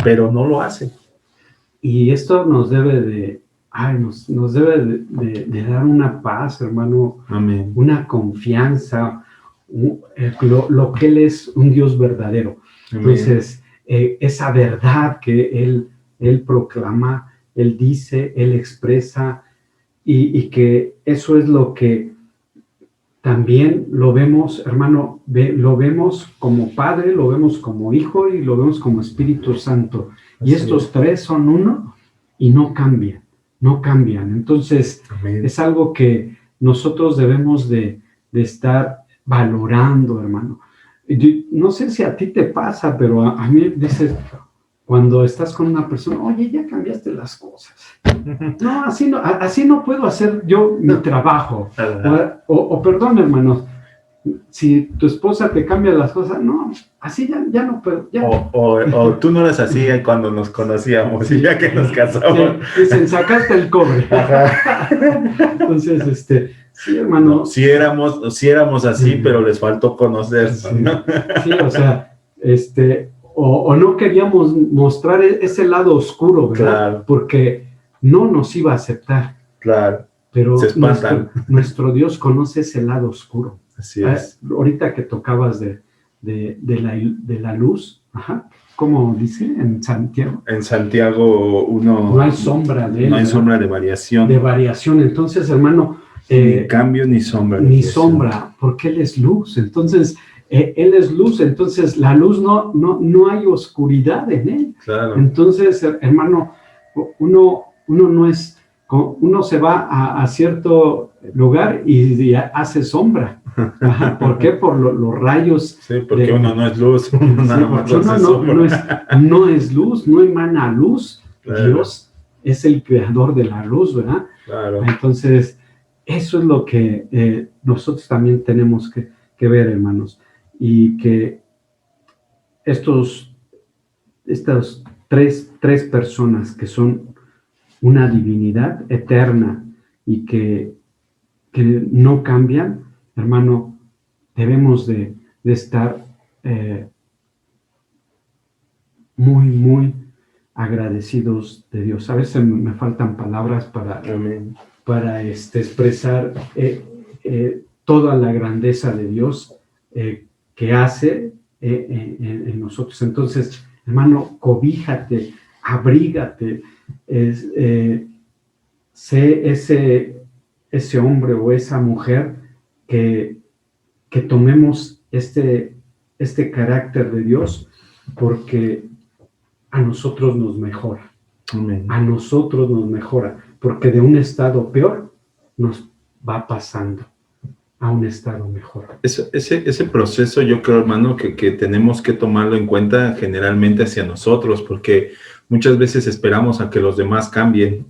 pero no lo hace. Y esto nos debe de, nos debe de dar una paz, hermano. Amén. Una confianza, lo que Él es un Dios verdadero. Amén. Entonces, esa verdad que Él proclama, Él dice, Él expresa, y que eso es lo que también lo vemos, hermano, lo vemos como Padre, lo vemos como Hijo y lo vemos como Espíritu Santo. Y estos tres son uno y no cambian. Entonces, amén, es algo que nosotros debemos de estar valorando, hermano. No sé si a ti te pasa, pero a mí dices, cuando estás con una persona, oye, ya cambiaste las cosas. No, así no puedo hacer yo mi trabajo. O perdón, hermanos, si tu esposa te cambia las cosas, no, así ya no puedo. Ya. O tú no eras así cuando nos conocíamos, y ya que nos casamos. Sí, dicen, sacaste el cobre. Entonces, sí, hermano. No, sí éramos así, pero les faltó conocernos, ¿no? Sí, o sea, o no queríamos mostrar ese lado oscuro, ¿verdad? Claro. Porque no nos iba a aceptar. Claro. Pero nuestro Dios conoce ese lado oscuro. Así es. Ahorita que tocabas de la luz, ¿cómo dice en Santiago? En Santiago 1. No hay sombra de él. No hay sombra de variación. De variación. Entonces, hermano. Ni cambio ni sombra. Ni sombra, porque Él es luz. Entonces, Él es luz. Entonces, la luz no hay oscuridad en Él. Claro. Entonces, hermano, uno se va a cierto lugar y hace sombra. ¿Por qué? Por los rayos. Sí, porque uno no es luz. No es luz, no emana luz. Claro. Dios es el creador de la luz, ¿verdad? Claro. Entonces, eso es lo que nosotros también tenemos que ver, hermanos. Y que estas tres personas que son una divinidad eterna y que no cambian, hermano, debemos de estar muy, muy agradecidos de Dios. A veces me faltan palabras para expresar toda la grandeza de Dios que hace en nosotros. Entonces, hermano, cobíjate, abrígate, sé ese hombre o esa mujer que tomemos este carácter de Dios, porque a nosotros nos mejora. Amén. A nosotros nos mejora, porque de un estado peor nos va pasando a un estado mejor. Ese proceso, yo creo, hermano, que tenemos que tomarlo en cuenta generalmente hacia nosotros, porque muchas veces esperamos a que los demás cambien,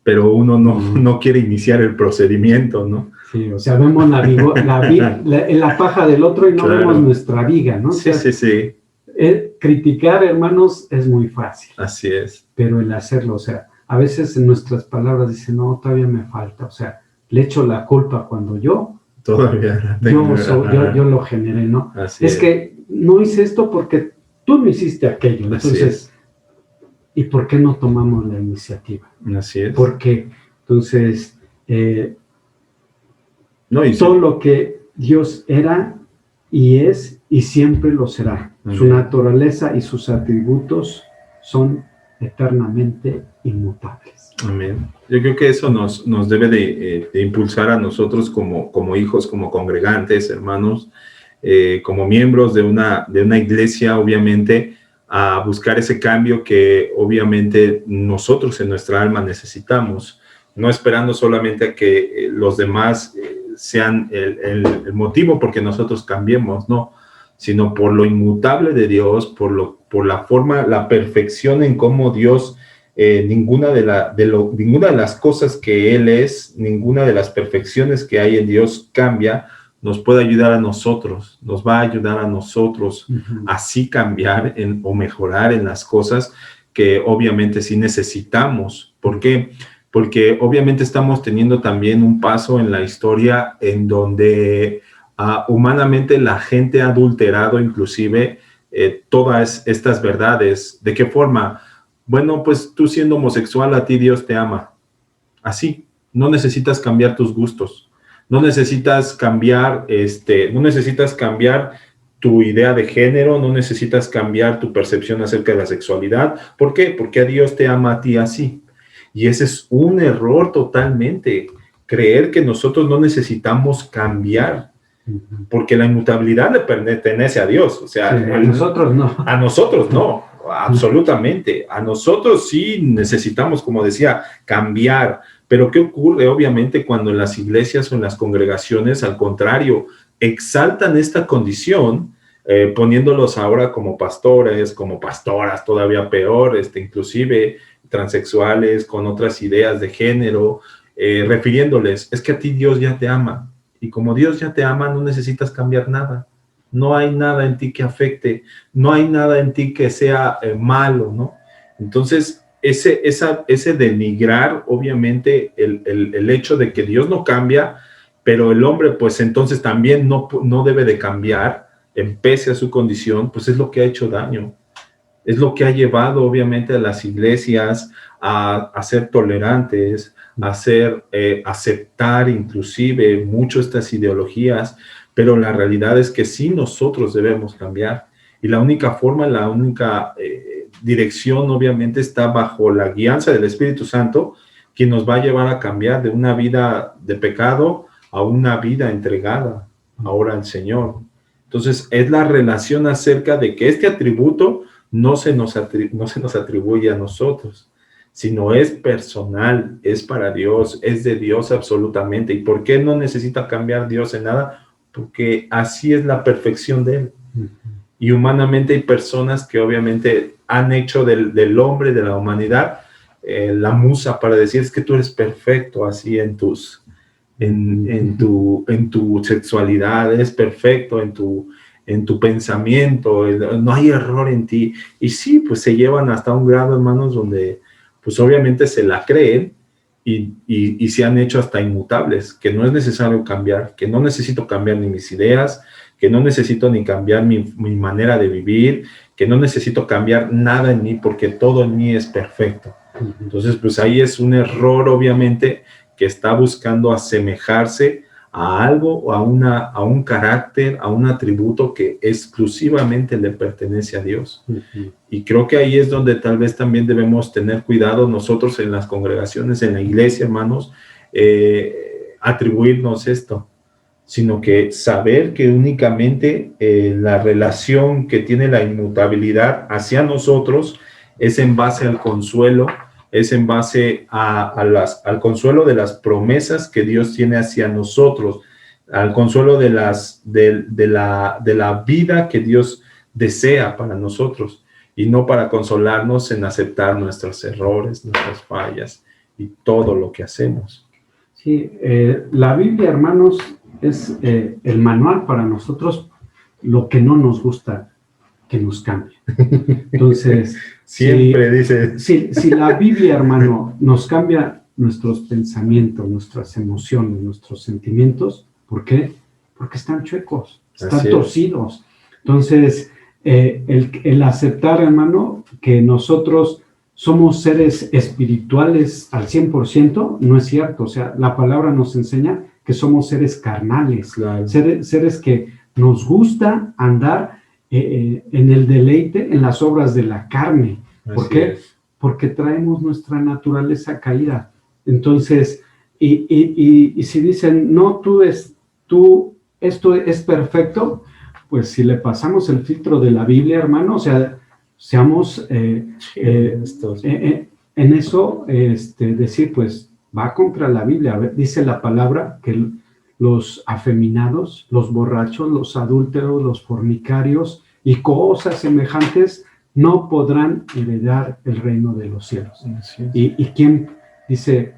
pero uno no quiere iniciar el procedimiento, ¿no? Sí, o sea, vemos la paja del otro y no vemos nuestra viga, ¿no? Sí, o sea, sí. Criticar, hermanos, es muy fácil. Así es. Pero el hacerlo, o sea, a veces en nuestras palabras dicen, no, todavía me falta, o sea, le echo la culpa cuando yo lo generé, ¿no? Así es que no hice esto porque tú no hiciste aquello. Entonces, ¿y por qué no tomamos la iniciativa? Así es. Porque, entonces, todo lo que Dios era y es y siempre lo será. Amén. Su naturaleza y sus atributos son eternamente inmutables. Amén. Yo creo que eso nos debe de impulsar a nosotros como hijos, como congregantes, hermanos, como miembros de una iglesia, obviamente, a buscar ese cambio que obviamente nosotros en nuestra alma necesitamos, no esperando solamente a que los demás sean el motivo por que nosotros cambiemos, no, sino por lo inmutable de Dios, por la forma, la perfección en cómo Dios, ninguna de las cosas que Él es, ninguna de las perfecciones que hay en Dios cambia, nos puede ayudar a nosotros, nos va a ayudar a nosotros así cambiar o mejorar en las cosas que obviamente sí necesitamos. ¿Por qué? Porque obviamente estamos teniendo también un paso en la historia en donde humanamente la gente ha adulterado inclusive todas estas verdades. ¿De qué forma? Bueno, pues tú siendo homosexual, a ti Dios te ama. Así, no necesitas cambiar tus gustos. No necesitas cambiar, tu idea de género, no necesitas cambiar tu percepción acerca de la sexualidad. ¿Por qué? Porque a Dios te ama a ti así. Y ese es un error totalmente, creer que nosotros no necesitamos cambiar, porque la inmutabilidad le pertenece a Dios. O sea, sí, a nosotros no. A nosotros no, absolutamente. A nosotros sí necesitamos, como decía, cambiar. Pero ¿qué ocurre obviamente cuando en las iglesias o en las congregaciones, al contrario, exaltan esta condición, poniéndolos ahora como pastores, como pastoras, todavía peor, inclusive transexuales, con otras ideas de género, refiriéndoles, es que a ti Dios ya te ama, y como Dios ya te ama, no necesitas cambiar nada, no hay nada en ti que afecte, no hay nada en ti que sea malo, ¿no? Entonces, ese denigrar, obviamente, el hecho de que Dios no cambia, pero el hombre, pues entonces también no debe de cambiar, en pese a su condición, pues es lo que ha hecho daño. Es lo que ha llevado, obviamente, a las iglesias a ser tolerantes, a aceptar inclusive mucho estas ideologías, pero la realidad es que sí nosotros debemos cambiar. Y la única forma, la única dirección, obviamente, está bajo la guianza del Espíritu Santo, quien nos va a llevar a cambiar de una vida de pecado a una vida entregada ahora al Señor. Entonces, es la relación acerca de que este atributo no se nos atribuye a nosotros, sino es personal, es para Dios, es de Dios absolutamente. ¿Y por qué no necesita cambiar Dios en nada? Porque así es la perfección de Él. Y humanamente hay personas que obviamente han hecho del hombre, de la humanidad, la musa para decir, es que tú eres perfecto así en tu sexualidad, eres perfecto en tu pensamiento, no hay error en ti. Y sí, pues se llevan hasta un grado, hermanos, donde pues obviamente se la creen y se han hecho hasta inmutables, que no es necesario cambiar, que no necesito cambiar ni mis ideas, que no necesito ni cambiar mi manera de vivir, que no necesito cambiar nada en mí, porque todo en mí es perfecto. Entonces, pues ahí es un error, obviamente, que está buscando asemejarse a algo o a un carácter, a un atributo que exclusivamente le pertenece a Dios. Y creo que ahí es donde tal vez también debemos tener cuidado nosotros en las congregaciones, en la iglesia, hermanos, atribuirnos esto, sino que saber que únicamente la relación que tiene la inmutabilidad hacia nosotros es en base al consuelo, es en base al consuelo de las promesas que Dios tiene hacia nosotros, al consuelo de la vida que Dios desea para nosotros, y no para consolarnos en aceptar nuestros errores, nuestras fallas y todo lo que hacemos. Sí, la Biblia, hermanos, es el manual para nosotros, lo que no nos gusta que nos cambie. Entonces, siempre dice. Si la Biblia, hermano, nos cambia nuestros pensamientos, nuestras emociones, nuestros sentimientos, ¿por qué? Porque están chuecos, están torcidos. Entonces, el aceptar, hermano, que nosotros somos seres espirituales al 100%, no es cierto. O sea, la palabra nos enseña que somos seres carnales, claro. seres que nos gusta andar en el deleite, en las obras de la carne. ¿Por qué? Porque traemos nuestra naturaleza caída. Entonces, y si dicen, no, esto es perfecto, pues si le pasamos el filtro de la Biblia, hermano, o sea, seamos en eso, decir, pues, va contra la Biblia. A ver, dice la palabra que los afeminados, los borrachos, los adúlteros, los fornicarios y cosas semejantes no podrán heredar el reino de los cielos. ¿Y quién dice,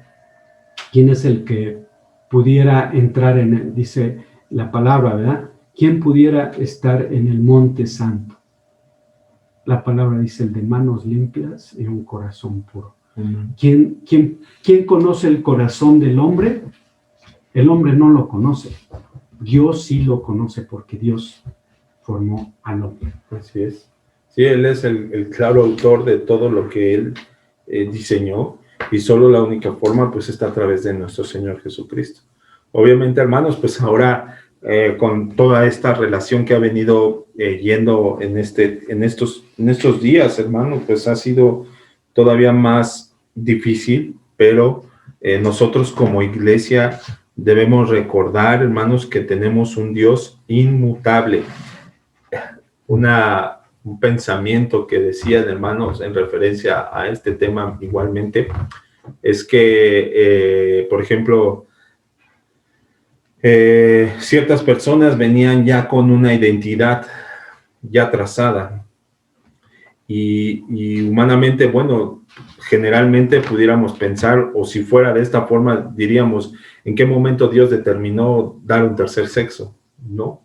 quién es el que pudiera entrar en él? Dice la palabra, ¿verdad? ¿Quién pudiera estar en el monte santo? La palabra dice el de manos limpias y un corazón puro. ¿Quién conoce el corazón del hombre? El hombre no lo conoce. Dios sí lo conoce porque Dios formó al hombre. Así es. Sí, Él es el claro autor de todo lo que Él diseñó, y solo la única forma pues está a través de nuestro Señor Jesucristo. Obviamente, hermanos, pues ahora con toda esta relación que ha venido yendo en estos días, hermanos, pues ha sido todavía más difícil, pero nosotros como iglesia debemos recordar, hermanos, que tenemos un Dios inmutable. Un pensamiento que decían, hermanos, en referencia a este tema igualmente, es que, por ejemplo, ciertas personas venían ya con una identidad ya trazada y humanamente, bueno, generalmente pudiéramos pensar, o si fuera de esta forma, diríamos, ¿en qué momento Dios determinó dar un tercer sexo? No,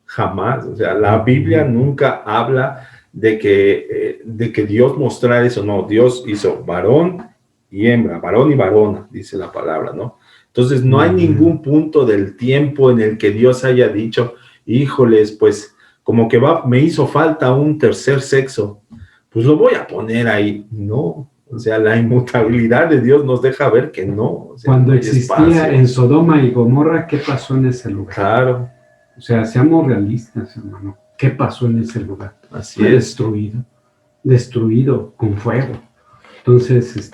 jamás. O sea, la Biblia nunca habla de que Dios mostrara eso. No, Dios hizo varón y hembra, varón y varona, dice la palabra, ¿no? Entonces, no hay ningún punto del tiempo en el que Dios haya dicho, híjoles, pues, como que me hizo falta un tercer sexo, pues lo voy a poner ahí. No, o sea, la inmutabilidad de Dios nos deja ver que no. O sea, cuando no existía espacio. En Sodoma y Gomorra, ¿qué pasó en ese lugar? Claro. O sea, seamos realistas, hermano. ¿Qué pasó en ese lugar? Así Fue es. Destruido con fuego. Entonces,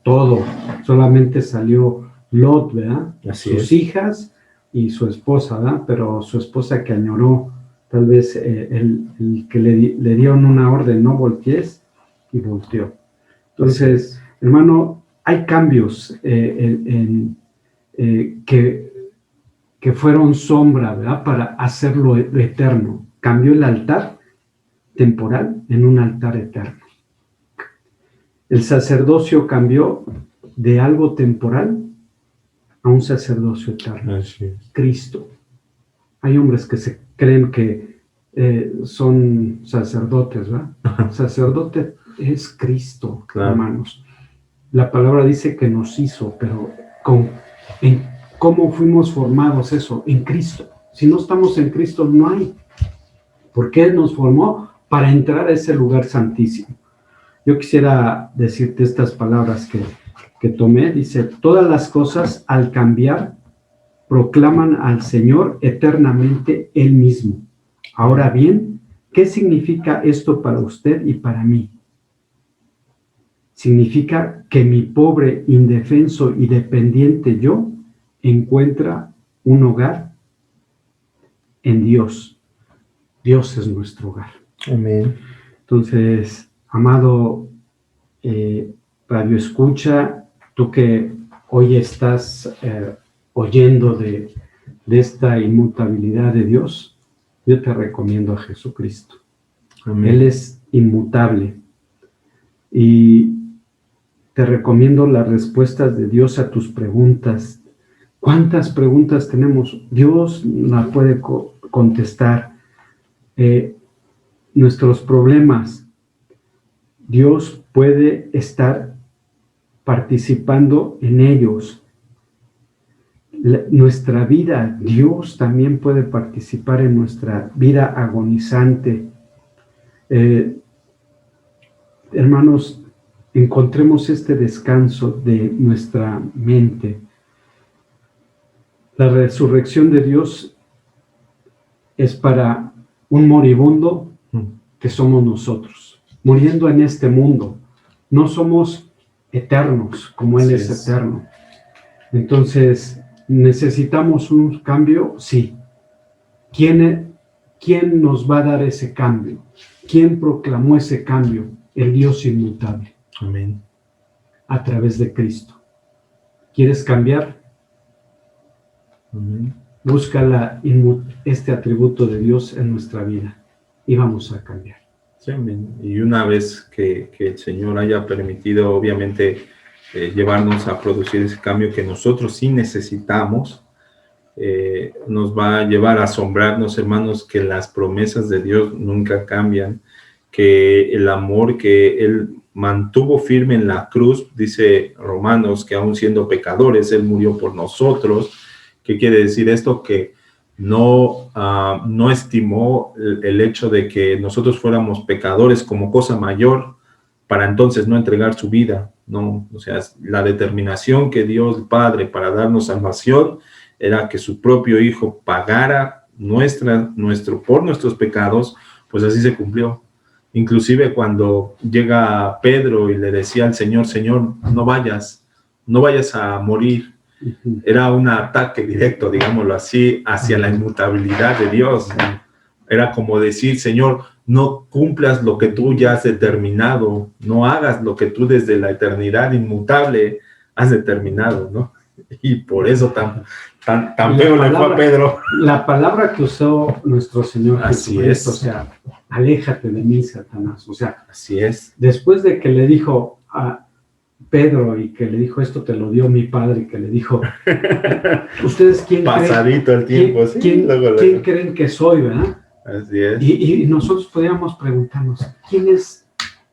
todo, solamente salió Lot, ¿verdad? Así Sus es. hijas y su esposa, ¿verdad? Pero su esposa que añoró, tal vez el que le dieron una orden, no voltees, y volteó. Entonces, hermano, hay cambios que fueron sombra, ¿verdad? Para hacerlo eterno. Cambió el altar temporal en un altar eterno. El sacerdocio cambió de algo temporal a un sacerdocio eterno. Así es. Cristo. Hay hombres que se creen que son sacerdotes, ¿verdad? Sacerdote es Cristo, Claro. hermanos. La palabra dice que nos hizo, pero ¿en cómo fuimos formados eso? En Cristo. Si no estamos en Cristo, no hay. Porque Él nos formó para entrar a ese lugar santísimo. Yo quisiera decirte estas palabras que tomé. Dice, todas las cosas al cambiar proclaman al Señor eternamente Él mismo. Ahora bien, ¿qué significa esto para usted y para mí? Significa que mi pobre, indefenso y dependiente yo encuentra un hogar en Dios. Dios es nuestro hogar. Amén. Entonces, amado radio escucha, tú que hoy estás oyendo de esta inmutabilidad de Dios, yo te recomiendo a Jesucristo. Amén. Él es inmutable. Y te recomiendo las respuestas de Dios a tus preguntas. ¿Cuántas preguntas tenemos? Dios las puede contestar. Nuestros problemas, Dios puede estar participando en ellos. Nuestra vida, Dios también puede participar en nuestra vida agonizante. Hermanos, encontremos este descanso de nuestra mente. La resurrección de Dios es para un moribundo que somos nosotros, muriendo en este mundo. No somos eternos como Él es eterno. Entonces, ¿necesitamos un cambio? Sí. ¿Quién nos va a dar ese cambio? ¿Quién proclamó ese cambio? El Dios inmutable. Amén. A través de Cristo. ¿Quieres cambiar? Busca este atributo de Dios en nuestra vida y vamos a cambiar. Sí, amén. Y una vez que el Señor haya permitido, obviamente, llevarnos a producir ese cambio que nosotros sí necesitamos, nos va a llevar a asombrarnos, hermanos, que las promesas de Dios nunca cambian, que el amor que Él mantuvo firme en la cruz, dice Romanos, que aún siendo pecadores, Él murió por nosotros. ¿Qué quiere decir esto? Que no estimó el hecho de que nosotros fuéramos pecadores como cosa mayor para entonces no entregar su vida, ¿no? O sea, la determinación que Dios Padre para darnos salvación era que su propio Hijo pagara por nuestros pecados, pues así se cumplió. Inclusive cuando llega Pedro y le decía al Señor, Señor, no vayas a morir. Era un ataque directo, digámoslo así, hacia la inmutabilidad de Dios. Era como decir, Señor, no cumplas lo que tú ya has determinado, no hagas lo que tú desde la eternidad inmutable has determinado, ¿no? Y por eso tan feo le fue a Pedro. La palabra que usó nuestro Señor Así Jesucristo, es. o sea, aléjate de mí, Satanás. O sea, así es. Después de que le dijo a Pedro y que le dijo, esto te lo dio mi padre, y que le dijo, ¿ustedes quién pasadito el tiempo, sí. ¿Quién creen que soy, verdad? Así es. Y nosotros podríamos preguntarnos, ¿quién es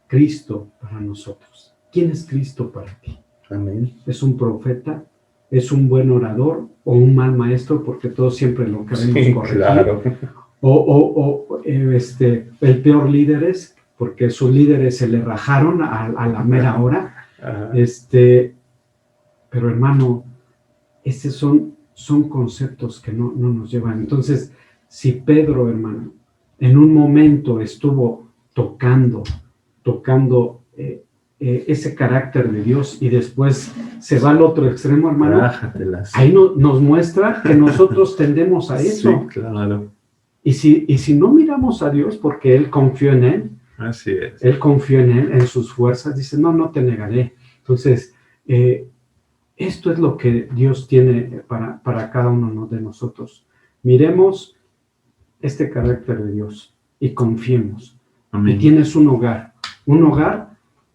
Cristo para nosotros? ¿Quién es Cristo para ti? Amén. ¿Es un profeta? ¿Es un buen orador o un mal maestro? Porque todos siempre lo queremos corregir. Claro. El peor líder es, porque sus líderes se le rajaron a la mera hora. Pero hermano, estos son conceptos que no nos llevan. Entonces, si Pedro, hermano, en un momento estuvo tocando ese carácter de Dios y después se va al otro extremo, hermano, ahí nos muestra que nosotros tendemos a eso. Sí, claro. Y si no miramos a Dios porque Él confió en Él, así es. Él confió en Él, en sus fuerzas, dice, no te negaré. Entonces, esto es lo que Dios tiene para cada uno de nosotros. Miremos este carácter de Dios y confiemos. Amén. Y tienes un hogar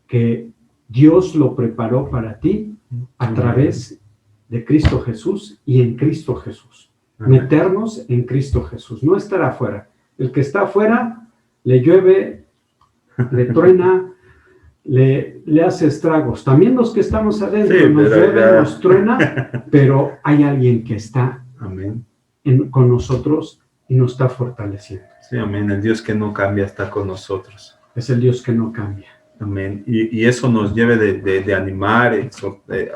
que Dios lo preparó para ti a través de Cristo Jesús y en Cristo Jesús. Amén. Meternos en Cristo Jesús, no estar afuera. El que está afuera, le llueve, le truena, le hace estragos. También los que estamos adentro, sí, nos llueve, nos truena, pero hay alguien que está amén. Con nosotros y nos está fortaleciendo. Sí, amén. El Dios que no cambia está con nosotros. Es el Dios que no cambia. Amén. Y eso nos debe de animar,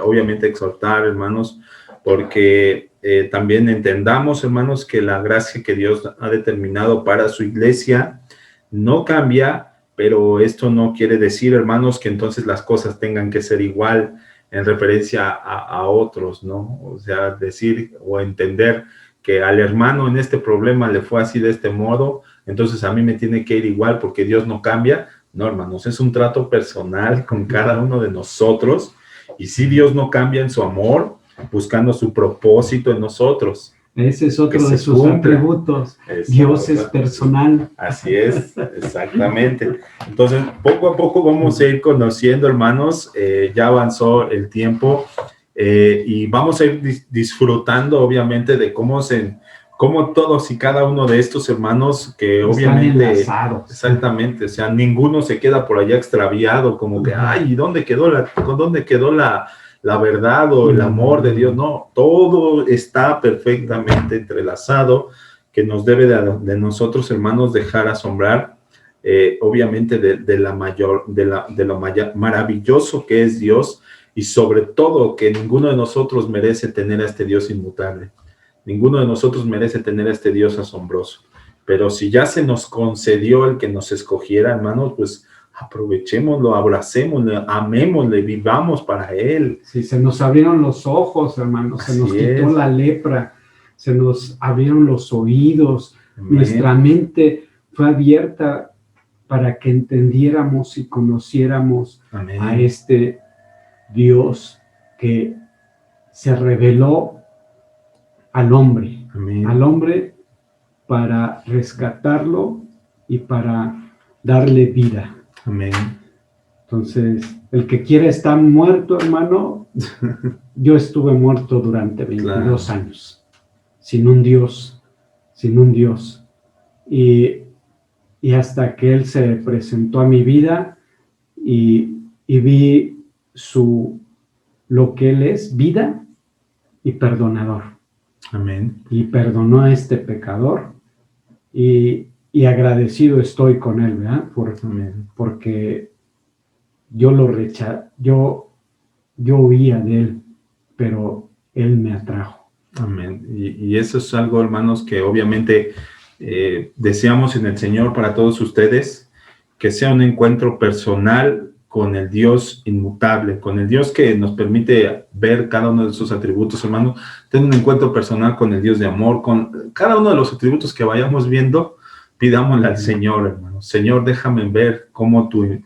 obviamente exhortar, hermanos, porque también entendamos, hermanos, que la gracia que Dios ha determinado para su iglesia no cambia, pero esto no quiere decir, hermanos, que entonces las cosas tengan que ser igual en referencia a otros, ¿no? O sea, decir o entender que al hermano en este problema le fue así de este modo, entonces a mí me tiene que ir igual porque Dios no cambia. No, hermanos, es un trato personal con cada uno de nosotros, y si Dios no cambia en su amor, buscando su propósito en nosotros. Ese es otro de sus atributos. Dios es personal. Así es, exactamente. Entonces, poco a poco vamos a ir conociendo, hermanos, ya avanzó el tiempo, y vamos a ir disfrutando, obviamente, de cómo todos y cada uno de estos hermanos que obviamente están enlazados. Exactamente, o sea, ninguno se queda por allá extraviado, como que, ay, ¿dónde quedó la verdad o el amor de Dios? No, todo está perfectamente entrelazado, que nos debe de nosotros, hermanos, dejar asombrar, obviamente, de lo maravilloso que es Dios, y sobre todo que ninguno de nosotros merece tener a este Dios inmutable. Ninguno de nosotros merece tener a este Dios asombroso. Pero si ya se nos concedió el que nos escogiera, hermanos, pues aprovechémoslo, abracémosle, amémosle, vivamos para Él. Sí, se nos abrieron los ojos, hermanos, se nos quitó la lepra, se nos abrieron los oídos, amén. Nuestra mente fue abierta para que entendiéramos y conociéramos, amén, a este Dios que se reveló al hombre. Amén. Al hombre para rescatarlo y para darle vida. Amén. Entonces, el que quiere estar muerto, hermano, yo estuve muerto durante 22 años, sin un Dios. Y hasta que Él se presentó a mi vida y vi lo que Él es, vida y perdonador. Amén. Y perdonó a este pecador y agradecido estoy con Él, ¿verdad? Amén. Porque yo lo rechazé, yo huía de Él, pero Él me atrajo. Amén. Y eso es algo, hermanos, que obviamente deseamos en el Señor para todos ustedes, que sea un encuentro personal con el Dios inmutable, con el Dios que nos permite ver cada uno de sus atributos, hermano. Ten un encuentro personal con el Dios de amor, con cada uno de los atributos que vayamos viendo, pidámosle al Señor, hermano. Señor, déjame ver cómo tu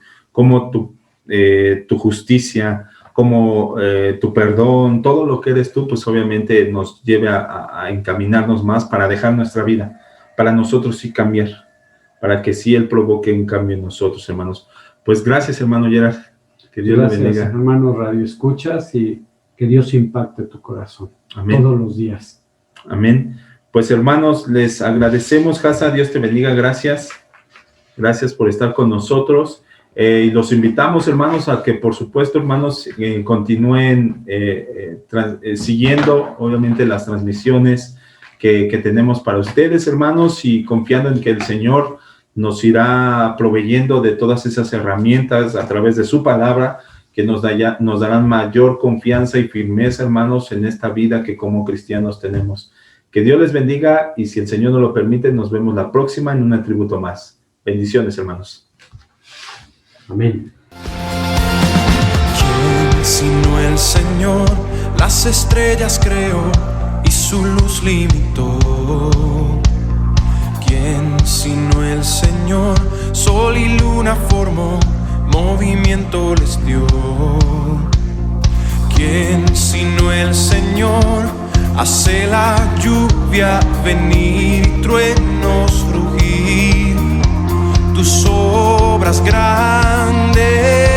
justicia, como tu perdón, todo lo que eres tú, pues obviamente nos lleve a encaminarnos más para dejar nuestra vida, para nosotros sí cambiar, para que sí Él provoque un cambio en nosotros, hermanos. Pues gracias, hermano Gerard, que Dios le bendiga. Gracias, hermano Radio Escuchas, y que Dios impacte tu corazón. Amén. Todos los días. Amén. Pues hermanos, les agradecemos, Jasa, Dios te bendiga, gracias. Gracias por estar con nosotros. Y los invitamos, hermanos, a que por supuesto, hermanos, continúen siguiendo, obviamente, las transmisiones que tenemos para ustedes, hermanos, y confiando en que el Señor nos irá proveyendo de todas esas herramientas a través de su palabra, que nos darán mayor confianza y firmeza, hermanos, en esta vida que como cristianos tenemos. Que Dios les bendiga, y si el Señor nos lo permite, nos vemos la próxima en un atributo más. Bendiciones, hermanos. Amén. ¿Quién sino el Señor? Las estrellas creó y su luz limitó. ¿Quién sino el Señor? Sol y luna formó, movimiento les dio. ¿Quién sino el Señor? Hace la lluvia venir y truenos rugir. Tus obras grandes